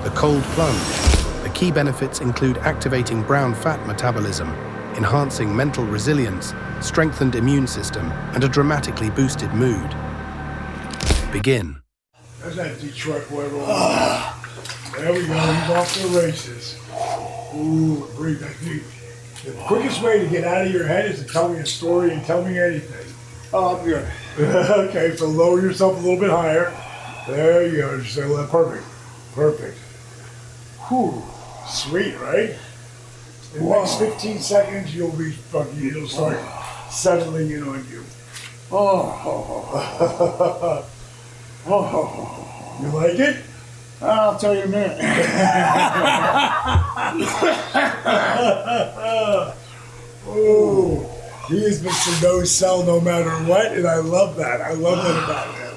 the cold plunge. The key benefits include activating brown fat metabolism, enhancing mental resilience, strengthened immune system, and a dramatically boosted mood. Begin. There's that Detroit boy rolling. There we go. He's off to the races. Ooh, breathe. The quickest way to get out of your head is to tell me a story and tell me anything. Oh, I'm good. Okay, so lower yourself a little bit higher. There you go. Just perfect. Whew. Sweet, right? In the next 15 seconds, it'll start settling in on you. You like it? I'll tell you in a minute. Oh, he has been to no sell no matter what, and I love that. I love that about him.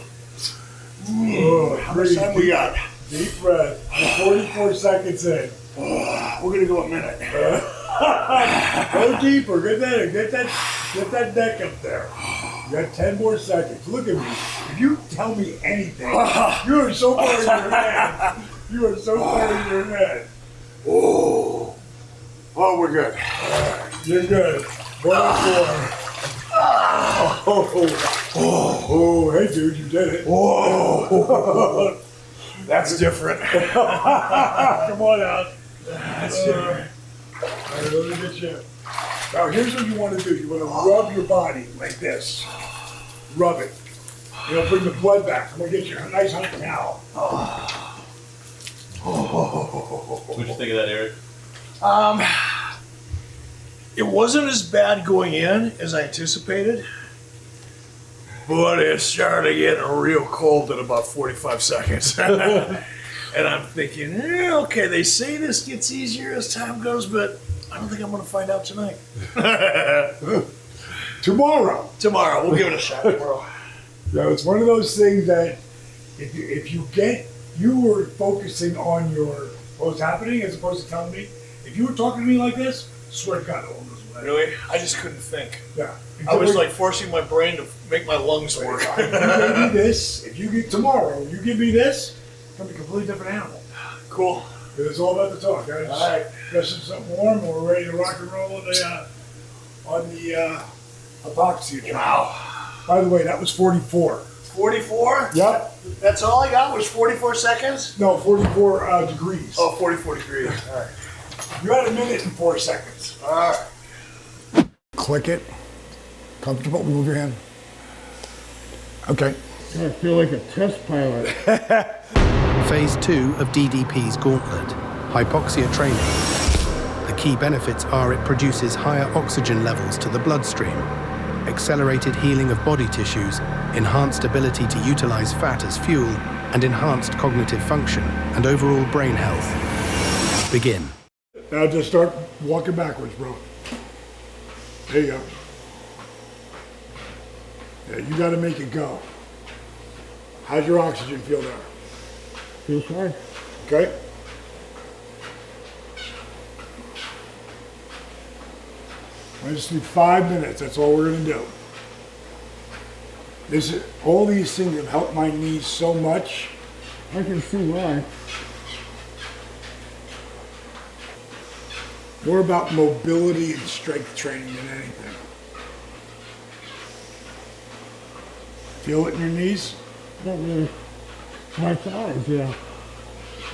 Oh, How much time we got? Deep breath. 44 seconds in. We're gonna go a minute. Go deeper. Get that neck up there. You got 10 more seconds. Look at me. If you tell me anything, you are so far in your head. You are so far in your head. Oh, we're good. You're good. 104. Oh, hey, dude, you did it. Whoa. That's different. Come on out. That's different. All right, let me get you. Now, here's what you want to do. You want to rub your body like this. Rub it. It'll bring the blood back. I'm going to get you a nice hot towel. What'd you think of that, Eric? It wasn't as bad going in as I anticipated, but it started getting real cold in about 45 seconds. And I'm thinking, okay, they say this gets easier as time goes, but I don't think I'm going to find out tonight. Tomorrow. Tomorrow, we'll give it a shot tomorrow. Yeah, it's one of those things that if you were focusing on what was happening as opposed to telling me, if you were talking to me like this, swear to God, it all goes away. Really? I just couldn't think. Yeah. I was like forcing my brain to make my lungs work. If you give me this, tomorrow, you give me this, it's going to be a completely different animal. Cool. It's all about the talk. All right. Dress in something warm, and we're ready to rock and roll on the epoxy. Wow. By the way, that was 44. 44? Yep. That's all I got was 44 seconds? No, 44 degrees. Oh, 44 degrees. All right. You had a minute and 4 seconds. All right. Click it. Comfortable? Move your hand. Okay. I feel like a test pilot. Phase 2 of DDP's Gauntlet, hypoxia training. The key benefits are it produces higher oxygen levels to the bloodstream, accelerated healing of body tissues, enhanced ability to utilize fat as fuel, and enhanced cognitive function and overall brain health. Begin. Now just start walking backwards, bro. There you go. Yeah, you got to make it go. How's your oxygen feel there? Feels fine. Okay. I just need 5 minutes. That's all we're going to do. All these things have helped my knees so much. I can see why. More about mobility and strength training than anything. Feel it in your knees? Not really. My thighs, yeah.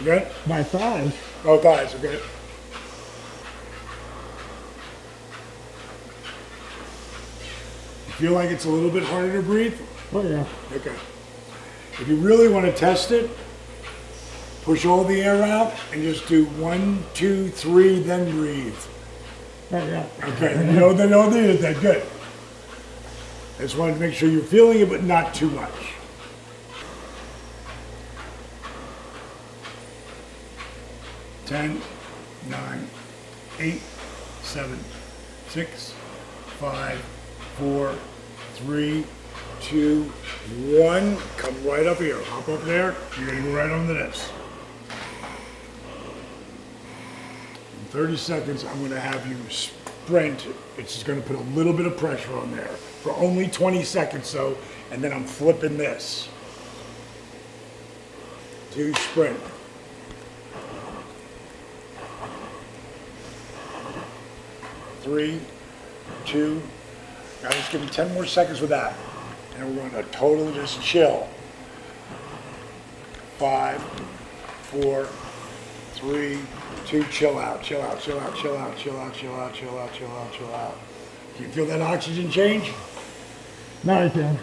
Okay? My thighs. Oh, thighs, okay. Feel like it's a little bit harder to breathe? Oh, yeah. Okay. If you really want to test it, push all the air out and just do 1, 2, 3, then breathe. Oh, yeah. Okay, they don't need it then, good. I just wanted to make sure you're feeling it, but not too much. Ten, 9, 8, 7, 6, 5, 4, 3, 2, 1. Come right up here. Hop up there. You're going to go right onto this. In 30 seconds, I'm going to have you sprint. It's just going to put a little bit of pressure on there for only 20 seconds, though, and then I'm flipping this. 2, sprint. 3, 2. Now just give me 10 more seconds with that. And we're going to totally just chill. 5, 4, 3, 2, chill out, chill out, chill out, chill out, chill out, chill out, chill out, chill out, chill out. Can you feel that oxygen change? Now I can.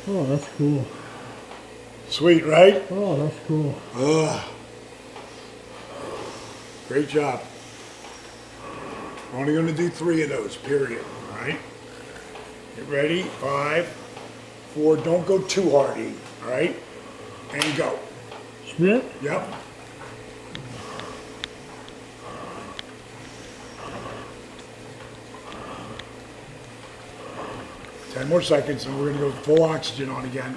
Oh, that's cool. Sweet, right? Oh, that's cool. Ugh. Great job. We're only going to do 3 of those, period. All right? Get ready, 5, 4, don't go too hardy, all right? And go. Split? Yep. Ten more seconds and we're gonna go full oxygen on again.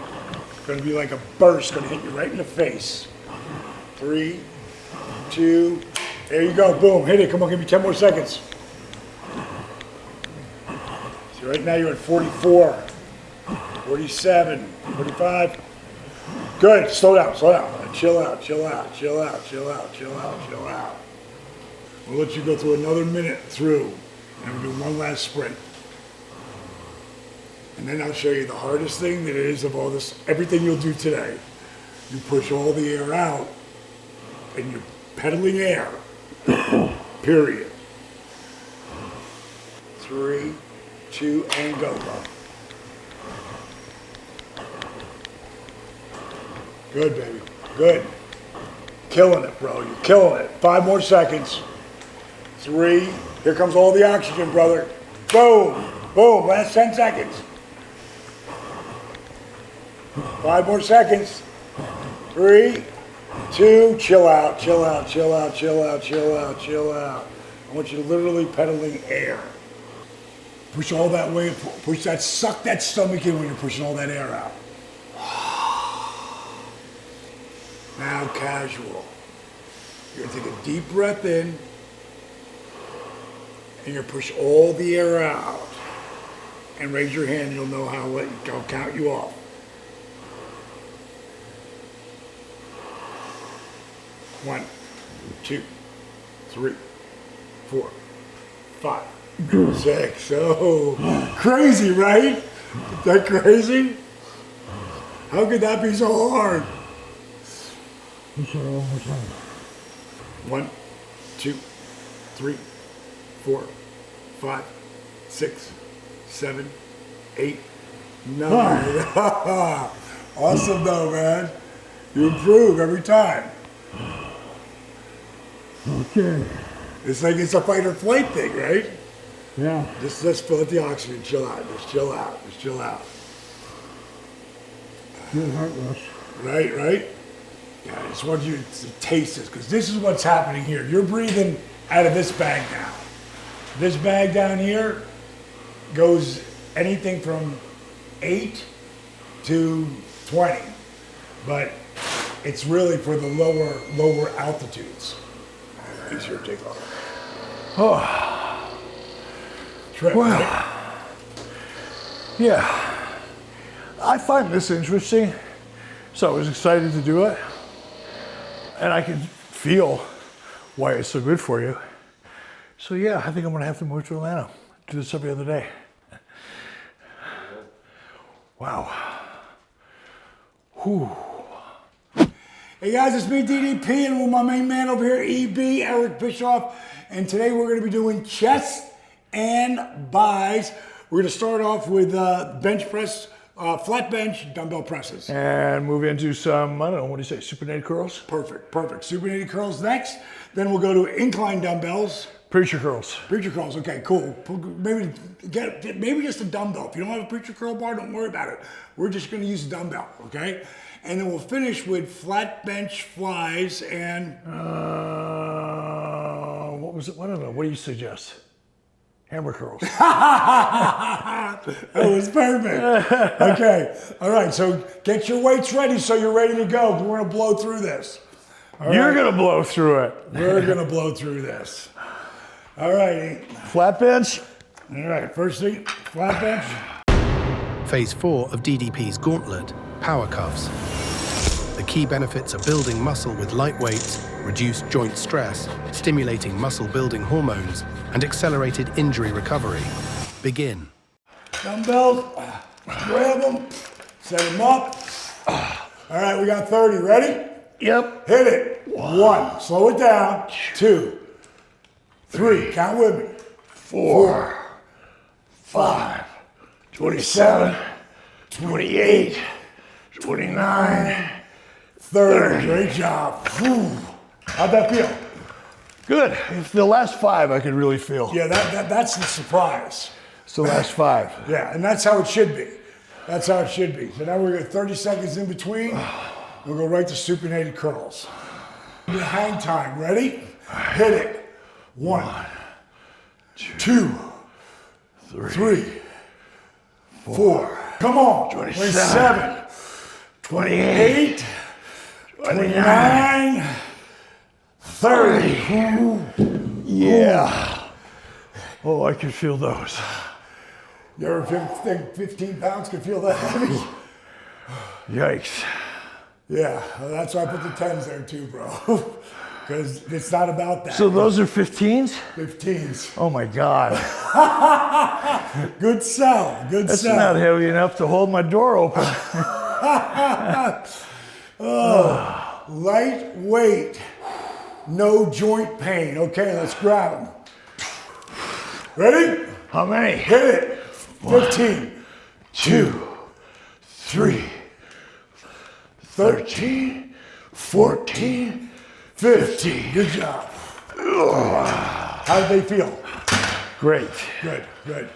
It's gonna be like a burst, gonna hit you right in the face. 3, 2, there you go, boom, hit it, come on, give me 10 more seconds. So right now you're at 44, 47, 45. Good, slow down, chill out, chill out, chill out, chill out, chill out, chill out. We'll let you go through another minute through, and we'll do one last sprint. And then I'll show you the hardest thing that it is of all this, everything you'll do today. You push all the air out, and you're pedaling air, period. 3, 2, and go, bro. Good, baby, good. Killing it, bro, you're killing it. 5 more seconds. 3, here comes all the oxygen, brother. Boom, boom, last 10 seconds. 5 more seconds. 3, 2, chill out, chill out, chill out, chill out, chill out, chill out. I want you literally pedaling air. Push all that way, push that, suck that stomach in when you're pushing all that air out. Now casual. You're gonna take a deep breath in and you're gonna push all the air out. And raise your hand, you'll know how I'll count you off. 1, 2, 3, 4, 5, 6. Oh, crazy, right? Is that crazy? How could that be so hard? 1, 2, 3, 4, 5, 6, 7, 8, 9. Awesome though, man. You improve every time. Okay. It's like it's a fight or flight thing, right? Yeah. Just fill up the oxygen, chill out, just chill out, just chill out. Good heart rush. Right? Yeah, I just want you to taste this, because this is what's happening here. You're breathing out of this bag now. This bag down here goes anything from 8 to 20, but it's really for the lower altitudes. Easier to take off. Oh. Trip, Wow. right? Yeah. I find this interesting, so I was excited to do it. And I can feel why it's so good for you. So yeah, I think I'm gonna have to move to Atlanta. Do this every other day. Wow. Whew. Hey guys, it's me, DDP, and with my main man over here, EB, Eric Bischoff. And today we're gonna be doing chest and buys. We're gonna start off with bench press, flat bench, dumbbell presses. And move into some, I don't know, what do you say, supinated curls? Perfect. Supinated curls next. Then we'll go to incline dumbbells. Preacher curls. Preacher curls, okay, cool. Maybe maybe just a dumbbell. If you don't have a preacher curl bar, don't worry about it. We're just gonna use a dumbbell, okay? And then we'll finish with flat bench flies and... what was it? I don't know. What do you suggest? Hammer curls. That was perfect. Okay, all right, so get your weights ready so you're ready to go. We're gonna blow through this. All You're right? gonna blow through it. We're gonna blow through this. All right. Flat bench. All right, first thing, flat bench. Phase 4 of DDP's Gauntlet, power cuffs. The key benefits are building muscle with light weights, reduced joint stress, stimulating muscle building hormones, and accelerated injury recovery. Begin. Dumbbells, grab them, set them up. All right, we got 30, ready? Yep. Hit it. 1, slow it down. 2, 3, count with me. 4, 5, 27, 28, 29, 30. Great job. Whew. How'd that feel? Good. The last 5 I could really feel. Yeah, that's the surprise. It's the last 5. Yeah, and that's how it should be. That's how it should be. So now we're at 30 seconds in between. We'll go right to supinated curls. The hang time. Ready? Hit it. 1, 2, 3, 4. Come on. 27, 28, 29, 30. Yeah. Oh, I can feel those. You ever think 15 pounds could feel that heavy? Yikes. Yeah, well, that's why I put the 10s there too, bro. Because it's not about that. So those are 15s? 15s. Oh my God. Good sell. Good That's sell. not heavy enough to hold my door open. Lightweight. No joint pain. Okay, let's grab them. Ready? How many? Hit it. 15. 2, 3, 13, 14, 15. Good job. How did they feel? Great. Good, good.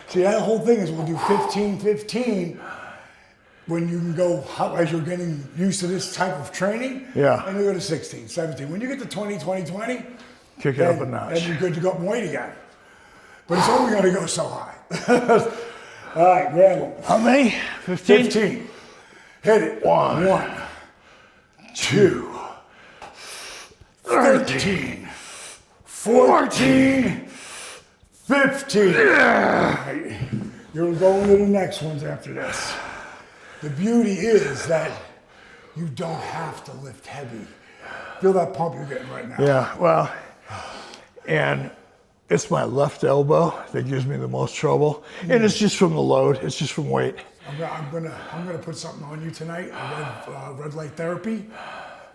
See, that whole thing is we'll do 15, 15 when you can go, as you're getting used to this type of training. Yeah. And you go to 16, 17. When you get to 20, 20, 20, kick it up a notch. then you're good to go up and weight again. But it's only going to go so high. All right, grab them. How many? 15? 15. Hit it. 1, 2, 13, 14, 15. You're going to the next ones after this. The beauty is that you don't have to lift heavy. Feel that pump you're getting right now. Yeah, well, and it's my left elbow that gives me the most trouble. And it's just from the load, it's just from weight. I'm gonna put something on you tonight. Red light therapy.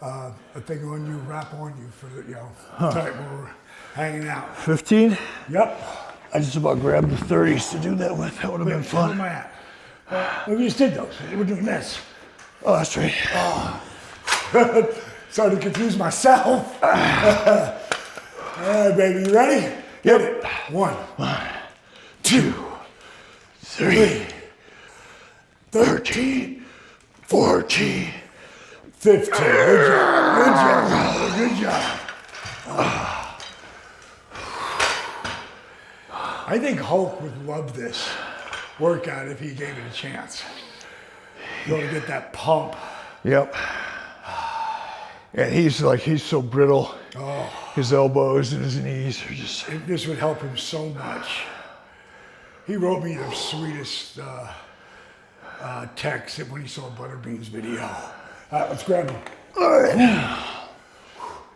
A thing on you, wrap on you for the tonight when we're hanging out. 15? Yep. I just about grabbed the 30s to do that with. That would have been Where am fun. I at? We just did those. We're doing this. Oh, that's right. Started to confuse myself. All right, baby, you ready? Hit it. 1, 2, 3, 13, 14, 15. Good job. Good job. Good job. I think Hulk would love this workout if he gave it a chance. You want to get that pump. Yep. And he's so brittle. Oh. His elbows and his knees are just. This would help him so much. He wrote me the sweetest text when he saw Butterbean's video. All right, let's grab him. All right.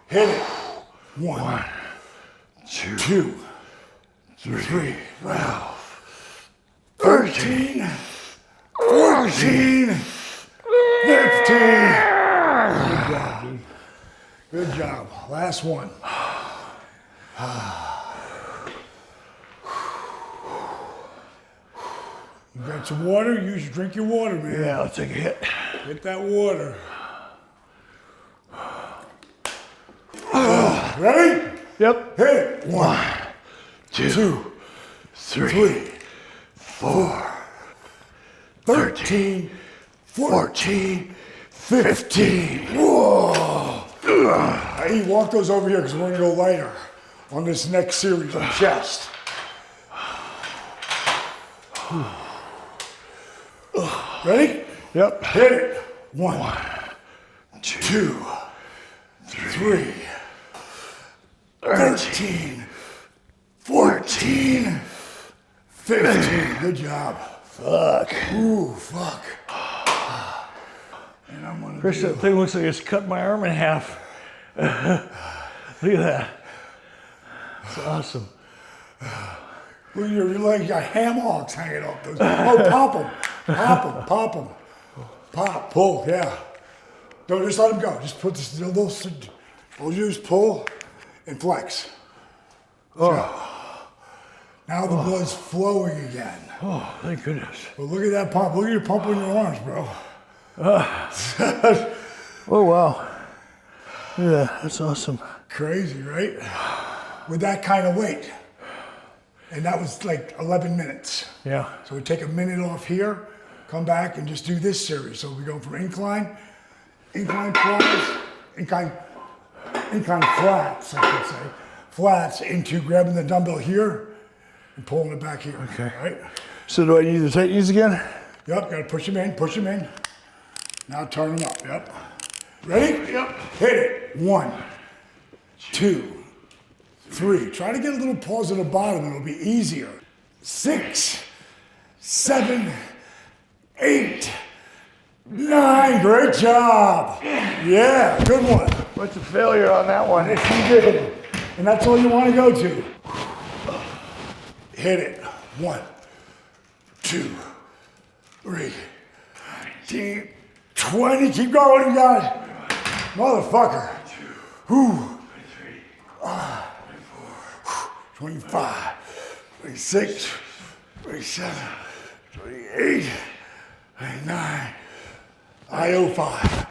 Hit it. 1, 2, 3, 12, 13, 14, 15. Good job, dude. Good job. Last one. You got some water? Drink your water, man. Yeah, I'll take a hit. Get that water. Ready? Yep. Hit it. 1, 2, 3, 4, 13, 14, 15. Whoa. Hey, walk those over here because we're going to go lighter on this next series on chest. Ready? Yep. Hit it. 1, 2, 3, 13, 14, 15. Good job. Fuck. Ooh, fuck. And I'm gonna Chris, that thing looks like it's cut my arm in half. Look at that. It's awesome. Look, you're like got ham hocks hanging off those. Oh, pop them. Pop them. Pop them. Pop. Pull. Yeah. Don't just let them go. Just put this little. All you do is pull and flex. Oh. Now the blood's flowing again. Oh, thank goodness. Well, look at that pump. Look at your pump on your arms, bro. Oh, wow. Yeah, that's awesome. Crazy, right? With that kind of weight. And that was like 11 minutes. Yeah. So we take a minute off here, come back and just do this series. So we go from incline flats, incline flats, I should say, flats into grabbing the dumbbell here and pulling it back here. Okay. Right? So do I need to tighten these again? Yep, gotta push them in. Now turn them up, yep. Ready? Yep. Hit it. 1, 2, 3. Try to get a little pause at the bottom, it'll be easier. 6, 7, 8, 9. Great job. Yeah, good one. What's a failure on that one? Yes, you did. And that's all you want to go to. Hit it. 1, 2, 3, 19, 20. Keep going, you got it. Motherfucker. 25, 26, 27, 28, 29. I owe 5,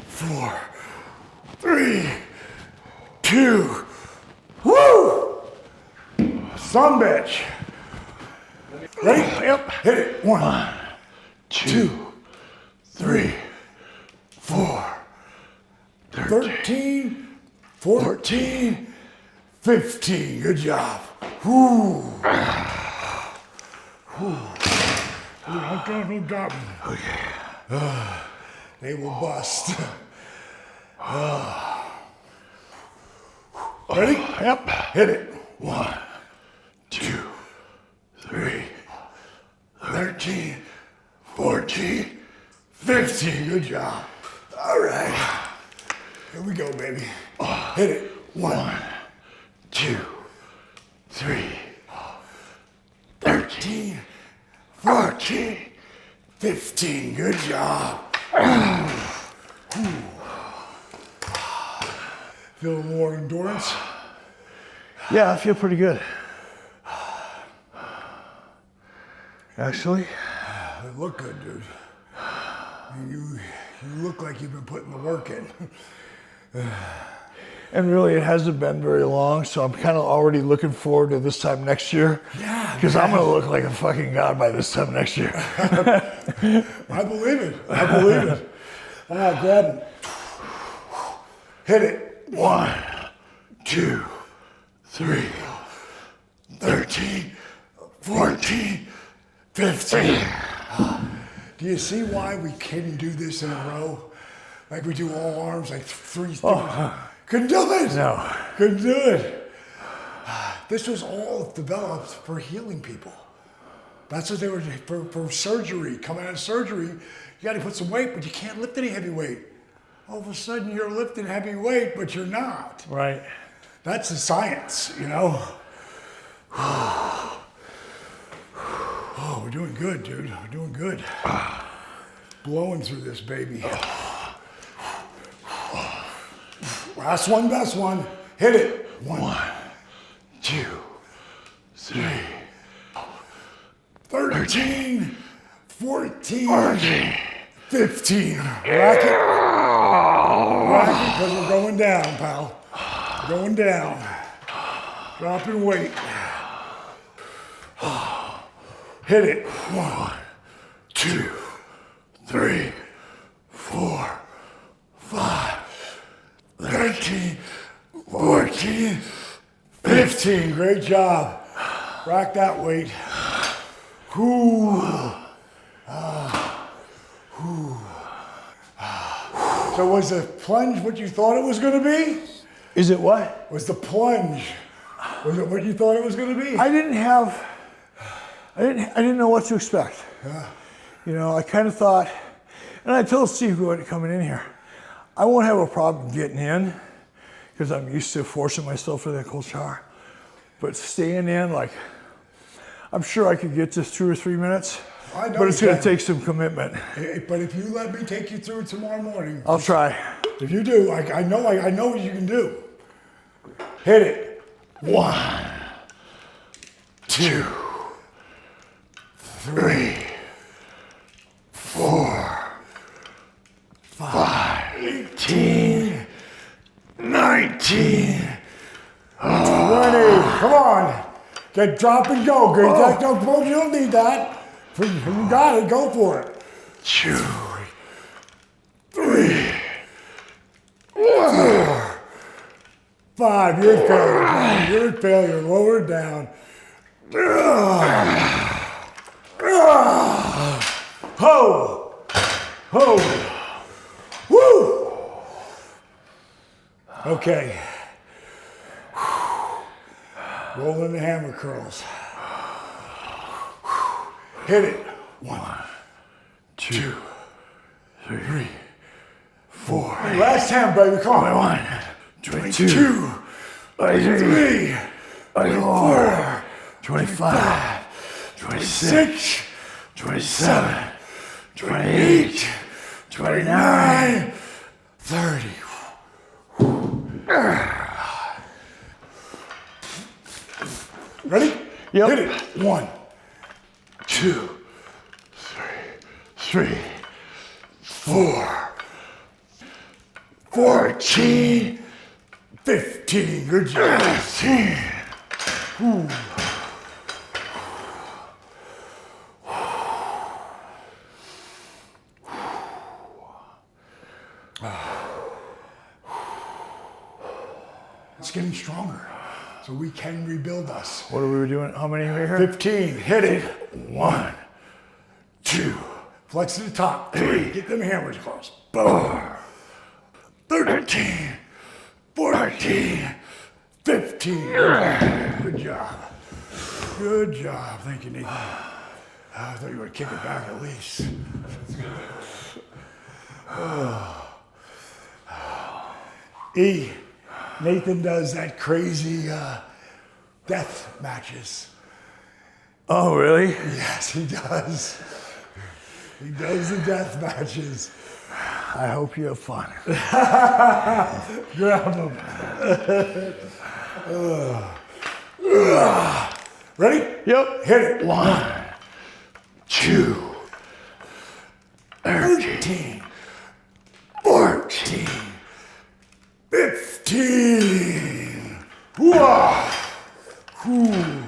4, 3, 2. Woo! Son bitch. Ready? Yep. Hit it. 1, 2, 3, 4, 13, 14, 15. Good job. Whoo. No dropping. Okay. They will bust. Ready? Yep. Hit it. 1, 2, 3, 13, 14, 15. Good job. All right. Here we go, baby. Hit it. 1, 2, 3, 13, 14, 15. Good job. Feel more endurance? Yeah, I feel pretty good. Actually. They look good, dude. You look like you've been putting the work in. And really, it hasn't been very long, so I'm kind of already looking forward to this time next year. Yeah. Because I'm going to look like a fucking god by this time next year. I believe it. Grab it. Hit it. 1, 2, 3, 13, 14, 15. Do you see why we couldn't do this in a row? Like we do all arms, like 3 things. Couldn't do it. No. Couldn't do it. This was all developed for healing people. That's what they were for surgery. Coming out of surgery, you got to put some weight, but you can't lift any heavy weight. All of a sudden, you're lifting heavy weight, but you're not. Right. That's the science, you know. Oh, we're doing good, dude. We're doing good. Blowing through this baby. Last one, best one. Hit it. 1, 2, 3, 13, 14, 15. Rack it, because we're going down, pal. Going down. Dropping weight. Hit it. 1, 2, 3, 4, 5, 13, 14, 15. Great job. Rack that weight. So was the plunge what you thought it was going to be? Is it what? Was the plunge, was it what you thought it was going to be? I didn't know what to expect. Yeah. You know, I kind of thought, and I told Steve coming in here, I won't have a problem getting in because I'm used to forcing myself for that cold shower. But staying in, like, I'm sure I could get this 2 or 3 minutes, I know but it's going to can. take some commitment. But if you let me take you through it tomorrow morning, I'll try. if you do, I know what you can do. Hit it. 1, 2, 3, 4, 5, 18, 19, 20. Come on. Get drop and go. Good. You don't need that. You got it. Go for it. 2, 3, 4, 5. You're a failure. You're a failure. Lower it down. Ho! Ho! Woo! Okay. Rolling the hammer curls. Hit it. 1, 2, 3, 4. Last 10, baby. Come on. 1, 22, 23, 24, 25, 26, 27, 28, 29, 30. Ready? Yep. Hit it. 1, 2, 3, 4, 14, 15. Good job. 15. Ooh. It's getting stronger, so we can rebuild us. What are we doing? How many are we here? 15. Hit it. 1, 2, Flex to the top. 3. Get them hammers close. 4, 13, 14, 15. Good job. Good job. Thank you, Nathan. I thought you were going to kick it back at least. Nathan does that crazy death matches. Oh, really? Yes, he does. He does the death matches. I hope you have fun. Grab him. Ready? Yep. Hit it. 1, 2, 13, 14, 15. Whoa. Whew.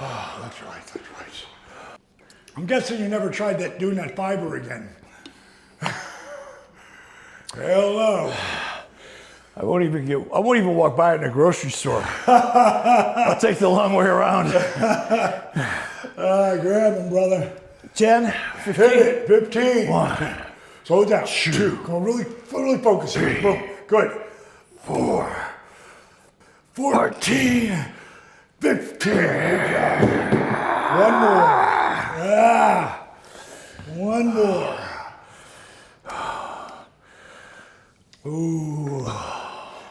Oh, that's right, that's right. I'm guessing you never tried doing that fiber again. Hell no. I won't even walk by it in a grocery store. I'll take the long way around. Grab him, brother. 10, 15. Hit it. 15. 1, Slow it down. 2. Come on, really focus here. 3. Boom. Good. 4, 14. 15. Good job. One more. One more. Ooh.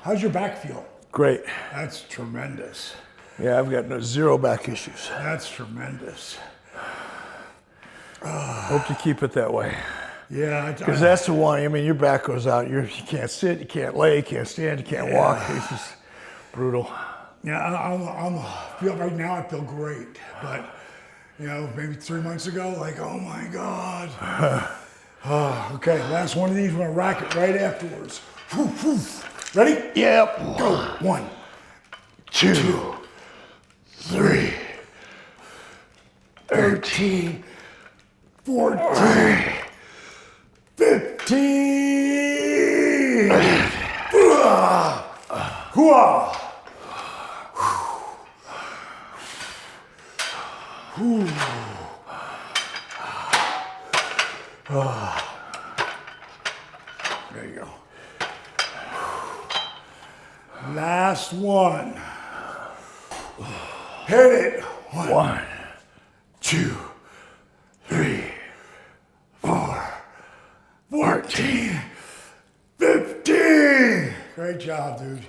How's your back feel? Great. That's tremendous. Yeah, I've got zero back issues. That's tremendous. Hope to keep it that way. Yeah. Because that's the one, I mean, your back goes out. You can't sit, you can't lay, you can't stand, you can't walk. It's just brutal. Yeah, right now I feel great. But, maybe 3 months ago, like, oh my God. Okay, last one of these, we're gonna rack it right afterwards. Ready? Yep. Go. 1, 2, 3, 13, 14, 15. Hooah! There you go. Last one. Hit it. 1, 2, 3, 4, 14, 15. Great job, dude.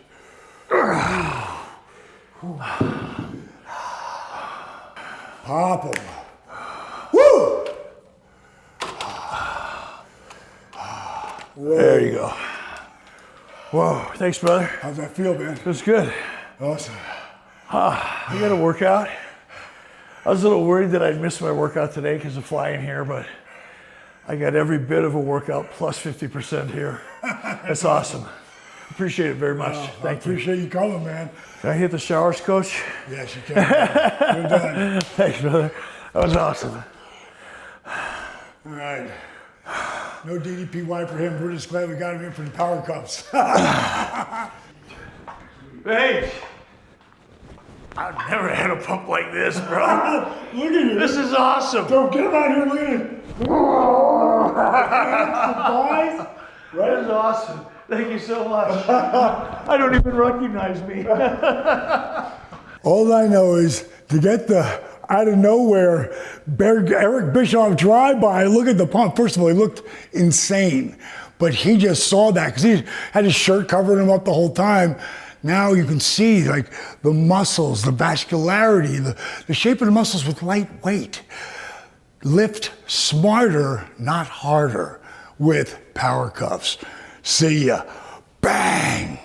Pop 'em. Woo! there you go. Whoa, thanks, brother. How's that feel, man? Feels good. Awesome. You got a workout? I was a little worried that I'd miss my workout today because of flying here, but I got every bit of a workout plus 50% here. That's awesome. Appreciate it very much. Thank you. Appreciate you coming, man. Can I hit the showers, Coach? Yes, you can. You're done. Thanks, brother. That was awesome. All right. No DDPY for him. We're just glad we got him in for the Power Cups. Hey, I've never had a pump like this, bro. Look at you. This is awesome. Don't get him out here. Look at him. Surprise. That is awesome. Thank you so much. I don't even recognize me. All I know is to get the out of nowhere Eric Bischoff drive-by, look at the pump. First of all, he looked insane, but he just saw that because he had his shirt covering him up the whole time. Now you can see like the muscles, the vascularity, the shape of the muscles with light weight. Lift smarter, not harder with Power Cuffs. See ya. Bang!